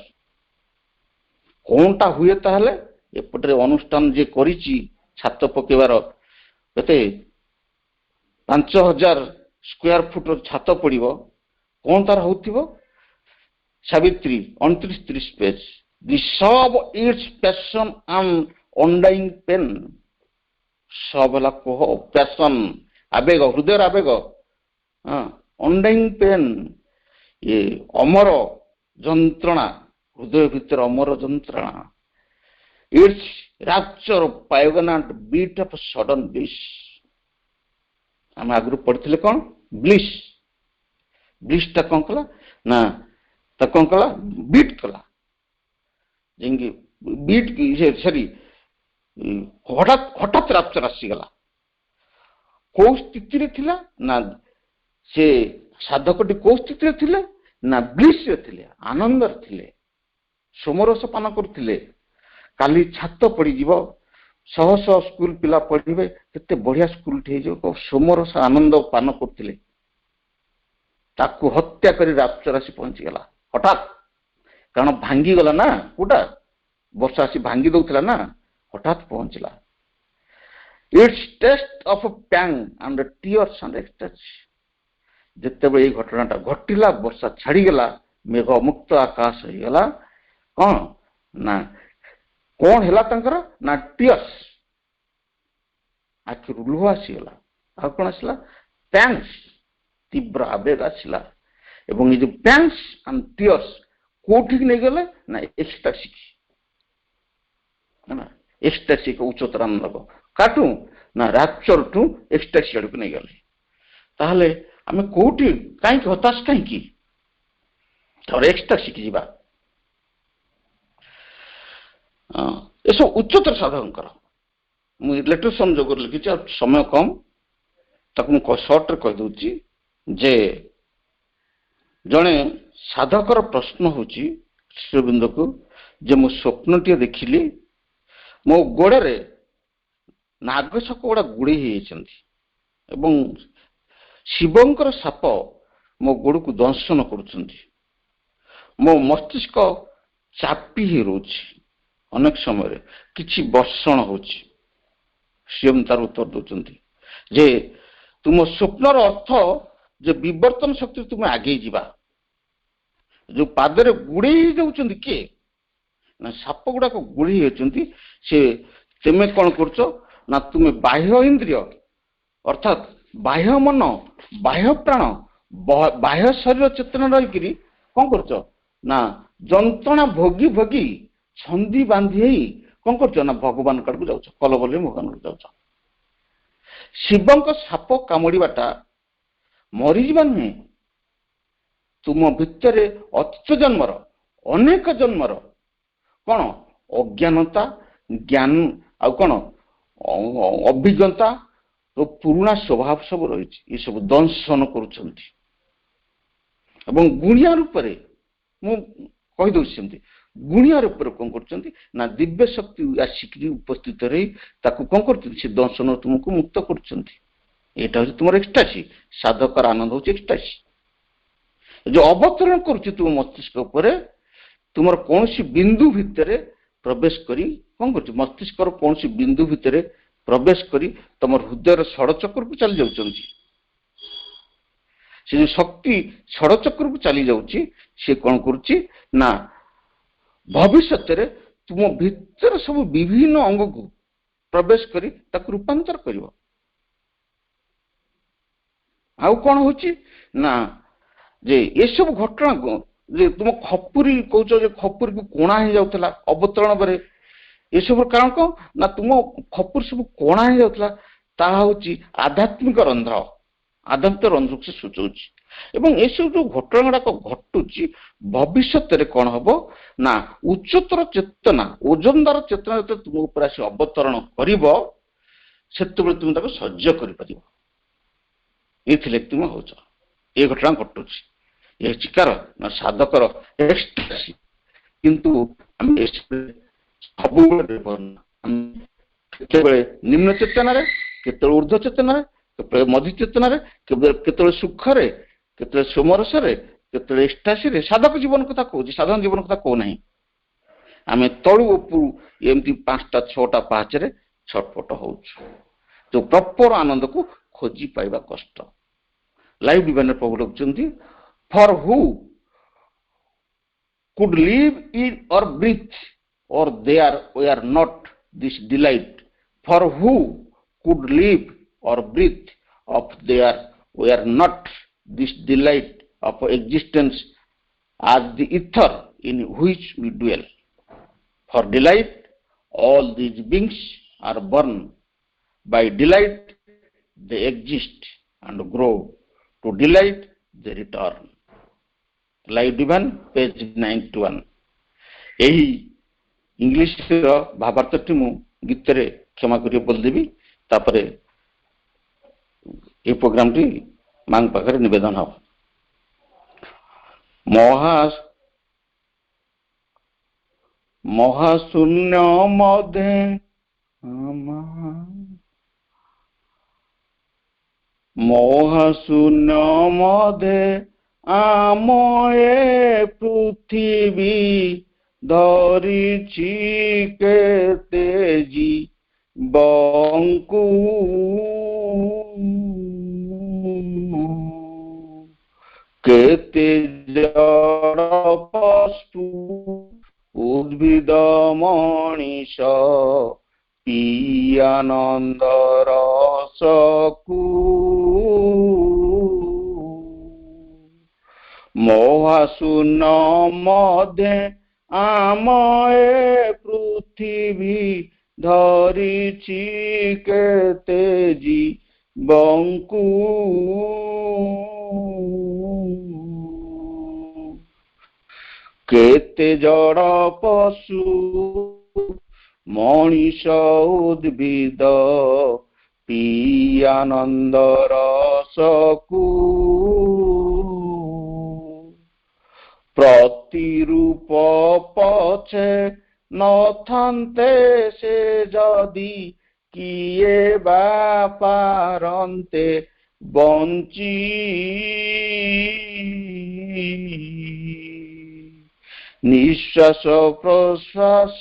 [SPEAKER 2] କଣଟା ହୁଏ ତାହେଲେ? ଏପଟରେ ଅନୁଷ୍ଠାନ ଯିଏ କରିଛି ଛାତ ପକେଇବାର, କେତେ 5000 ସ୍କୋୟାର ଫୁଟର ଛାତ ପଡିବ, କଣ ତାର ହଉଥିବ? ସାବିତ୍ରୀ 29-30 ପେଜ। ଦି ସବ ଇଟ୍ସ ପ୍ୟାସନ ଆଣ୍ଡ ଅନଡାଇଂ ପେନ୍। ସବ ହେଲା କୋହ, ପ୍ୟାସନ ଆବେଗ, ହୃଦୟର ଆବେଗ, ଅନଡାଇଂ ପେନ୍ ଏ ଅମର ଯନ୍ତ୍ରଣା, ହୃଦୟ ଭିତରେ ଅମର ଯନ୍ତ୍ରଣା। It's rapture poignant bit of sudden bliss. ଆମେ ଆଗରୁ ପଢିଥିଲେ କଣ? ବ୍ଲିସ୍। ବ୍ଲିସ୍ ଟା କଣ କଲା ନା ତା କଣ କଲା? ବିଟ୍ କଲା। ଯେମିତି ବିଟ୍ ସରି ହଠାତ୍ ହଠାତ୍ ରାପଚର ଆସିଗଲା। କୋଉ ସ୍ଥିତିରେ ଥିଲା ନା ସେ ସାଧକଟି କୋଉ ସ୍ଥିତିରେ ଥିଲେ ନା ବ୍ଲିସରେ ଥିଲେ, ଆନନ୍ଦରେ ଥିଲେ, ସୋମରସ ପାନ କରୁଥିଲେ। କାଲି ଛାତ ପଡିଯିବ, ଶହ ଶହ ସ୍କୁଲ ପିଲା ପଢିବେ, କେତେ ବଢିଆ ସ୍କୁଲଟି ହେଇଯିବ, ସୋମରସ ଆନନ୍ଦ ପାନ କରୁଥିଲେ। ତାକୁ ହତ୍ୟା କରି ରାପଚର ଆସି ପହଞ୍ଚିଗଲା ହଠାତ୍। କାରଣ ଭାଙ୍ଗିଗଲା ନା, କୋଉଟା ବର୍ଷା ଆସି ଭାଙ୍ଗି ଦଉଥିଲା ନା, ହଠାତ୍ ପହଞ୍ଚିଲା। It's taste of pang and tears and ecstasy. ଯେତେବେଳେ ଏଇ ଘଟଣାଟା ଘଟିଲା, ବର୍ଷା ଛାଡିଗଲା, ମେଘ ମୁକ୍ତ ଆକାଶ ହେଇଗଲା, କଣ ନା କଣ ହେଲା ତାଙ୍କର ନା ଟିୟର୍ସ, ଆଖିରୁ ଲୁହ ଆସିଗଲା। ଆଉ କଣ ଆସିଲା? ପ୍ୟାଙ୍ଗସ, ତୀବ୍ର ଆବେଗ ଆସିଲା। ଏବଂ ଏଇ ଯୋଉ ପ୍ୟାଙ୍ଗସ ଆଣ୍ଡ ଟିୟର୍ସ କୋଉଠିକି ନେଇଗଲେ ନା ଏକ୍ସଟାସିକ୍, ଏକ୍ସଟାସିକ୍ ଉଚ୍ଚତର ଆନନ୍ଦ। କାଠୁ ନା ରାପଚର ଠୁ ଏକ୍ସଟାସି ଆଡକୁ ନେଇଗଲେ। ତାହେଲେ ଆମେ କୋଉଠି କାହିଁକି ହତାଶ, କାହିଁକି? ଥରେ ଏକ୍ସଟାସିକ୍ ଯିବା। ଏସବୁ ଉଚ୍ଚତର ସାଧକଙ୍କର। ମୁଁ ଲେଟର ସଂଯୋଗରେ ଲେଖିଛି, ଆଉ ସମୟ କମ, ତାକୁ ମୁଁ ସର୍ଟରେ କହିଦଉଛି ଯେ ଜଣେ ସାଧକର ପ୍ରଶ୍ନ ହଉଛି ଶ୍ରୀଅରବିନ୍ଦକୁ ଯେ ମୁଁ ସ୍ୱପ୍ନଟିଏ ଦେଖିଲି, ମୋ ଗୋଡରେ ନାଗସାପ ଗୁଡା ଗୁଡେଇ ହେଇଯାଇଛନ୍ତି ଏବଂ ଶିବଙ୍କର ସାପ ମୋ ଗୋଡକୁ ଦଂଶନ କରୁଛନ୍ତି। ମୋ ମସ୍ତିଷ୍କ ଚାପି ହେଇ ରହୁଛି, ଅନେକ ସମୟରେ କିଛି ବର୍ଷଣ ହଉଛି। ସିଏମ ତାର ଉତ୍ତର ଦଉଛନ୍ତି ଯେ तुम स्वप्नर अर्थ जो विवर्तन शक्ति तुम आगे जीवा जो पादरे गुड़े जाउछंती के ना साप गुड़ाक गुड़ी होती से तुम कौन कर ना तुम बाह्य इंद्रिय अर्थात बाह्य मन बाह्य प्राण बाह्य शरीर चेतना रही कौन कर ना जंत्रणा भोगी भोगी छंदी बांधी कौन कर ना भगवान काड़ जाऊछ कलबल भगवान को जाऊछ शिव साप कामुड़ाटा मरीजा नुहे तुम भितर अतीत जन्मर अनेक जन्मर कौन अज्ञानता ज्ञान आ कौन अभिज्ञता तो पुराना स्वभाव सब रही ये सब दंशन कर गुणिया रूप से कहीदे गुणिया रूप कौन कर ना दिव्य शक्ति आसिक उपस्थित रही कौन कर दंशन तुमको मुक्त कर तुम एक्सटासी साधकर आनंद हूँ एक्सटासी जो अवतरण कर तुम मस्तिष्क उपर तुम कौन बिंदु भितर प्रवेश करी कौन कर मस्तिष्क कौन बिंदु भितर प्रवेश करी तुम हृदय षड़चक्र को चली जाउछंती से जो शक्ति षड़चक्र को चली जाउची से कौन करुची ना भविष्य रे तुम भितर सब विभिन्न अंग को प्रवेश करी ताकु रूपांतर करिवो आउ कौन होची ना जे ये सब घटना को जे तुम खपुरी कहूच खपुरी को कोणा ही जाउतला अवतरण बरे ये सब कारण को ना तुम खपुर सब कोणा ही जाउतला ता होची आध्यात्मिक रंध्र आध्यात्मिक रंध्र से सूचौची एवं ये सब जो घटना गुड़ाक घटुची भविष्य रे कौन हबो ना उच्चतर चेतना ओजनदार चेतना जो तुम ऊपर आसी अवतरण करिवो सेतबेले तुम ताको सह्य करि परिबो एथिले तुम होच ये घटना घटुची ये चिकार ना साधकर एक्सटासी किंतु हम सब निम्न चेतना केत ऊर्ध्व चेतना मध्य चेतना केत सुख रे केत सोमरस केत एक्सटासी साधक जीवन कथा कहूँ साधारण जीवन कथा कहूना आम तलु उपरू एमती 5टा 6टा पाचरे छटपट हो जो प्रॉपर आनंद को खोजी पाइबा कष्ट लाइव डिवाइन प्रभु लिखुंती for who could live in or breathe or there were not this delight for who could live or breathe of there were not this delight of existence as the ether in which we dwell for delight all these beings are born by delight they exist and grow to delight they return live divine page 91 यही English भावार्थटी मु गीत रे क्षमा करिए बोलदेवी तापरे ये programme T मांग पाखरे निवेदन हो महाशून्य मध्य महाशून्य मध्य आम ए पृथ्वी धरिछि केते बंकु केते जड़ पशु उद्भिद मनीष पियानंद रसकु महाशून्य मध्य आम ए पृथ्वी धरिछि केते बंकु केते जड़ पशु मनीष उद्भिद पियानंद रसकु प्रतिरूप पछे नथान्ते से जदि किए बापारन्ते बंची निश्वास प्रश्वास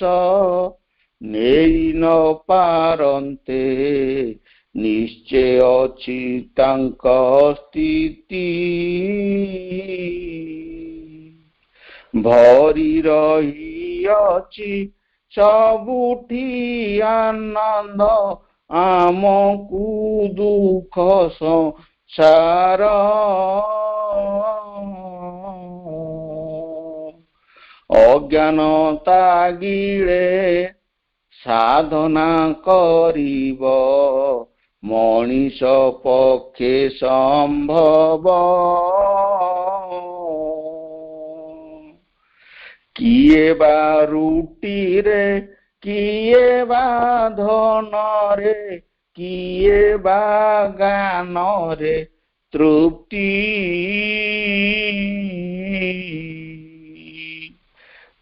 [SPEAKER 2] नेई न पारन्ते निश्चय अछि तांक स्थिति भरी रही अछि सबुठी आनंद आमकु दुख संसार अज्ञानता गिळे साधना करिब मनीष पक्षे संभव किए बा रुटी रे किए बा धन रे किए बा गान रे तृप्ति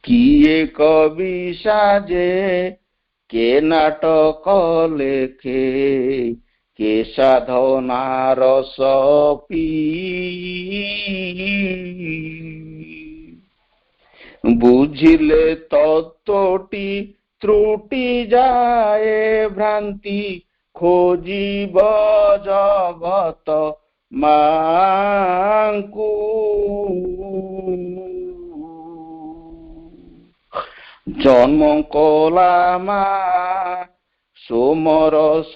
[SPEAKER 2] किए कवि साजे के नाटक लेखे के साधना रस पी बुझिले तत्वटी त्रुटि जाए भ्रांति खोजिब जगत मांकु जन्म कला मा सोमरस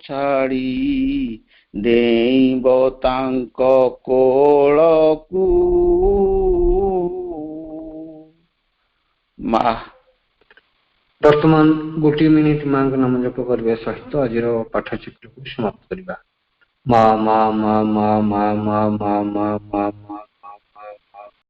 [SPEAKER 2] छाड़ी देब तांक कोलकु मा
[SPEAKER 1] वर्तमान गोटे मिनिट माँ नाम जप करने सहित आज पाठचक्र को समाप्त करवा। मा मा मा मा मा मा मा मा मा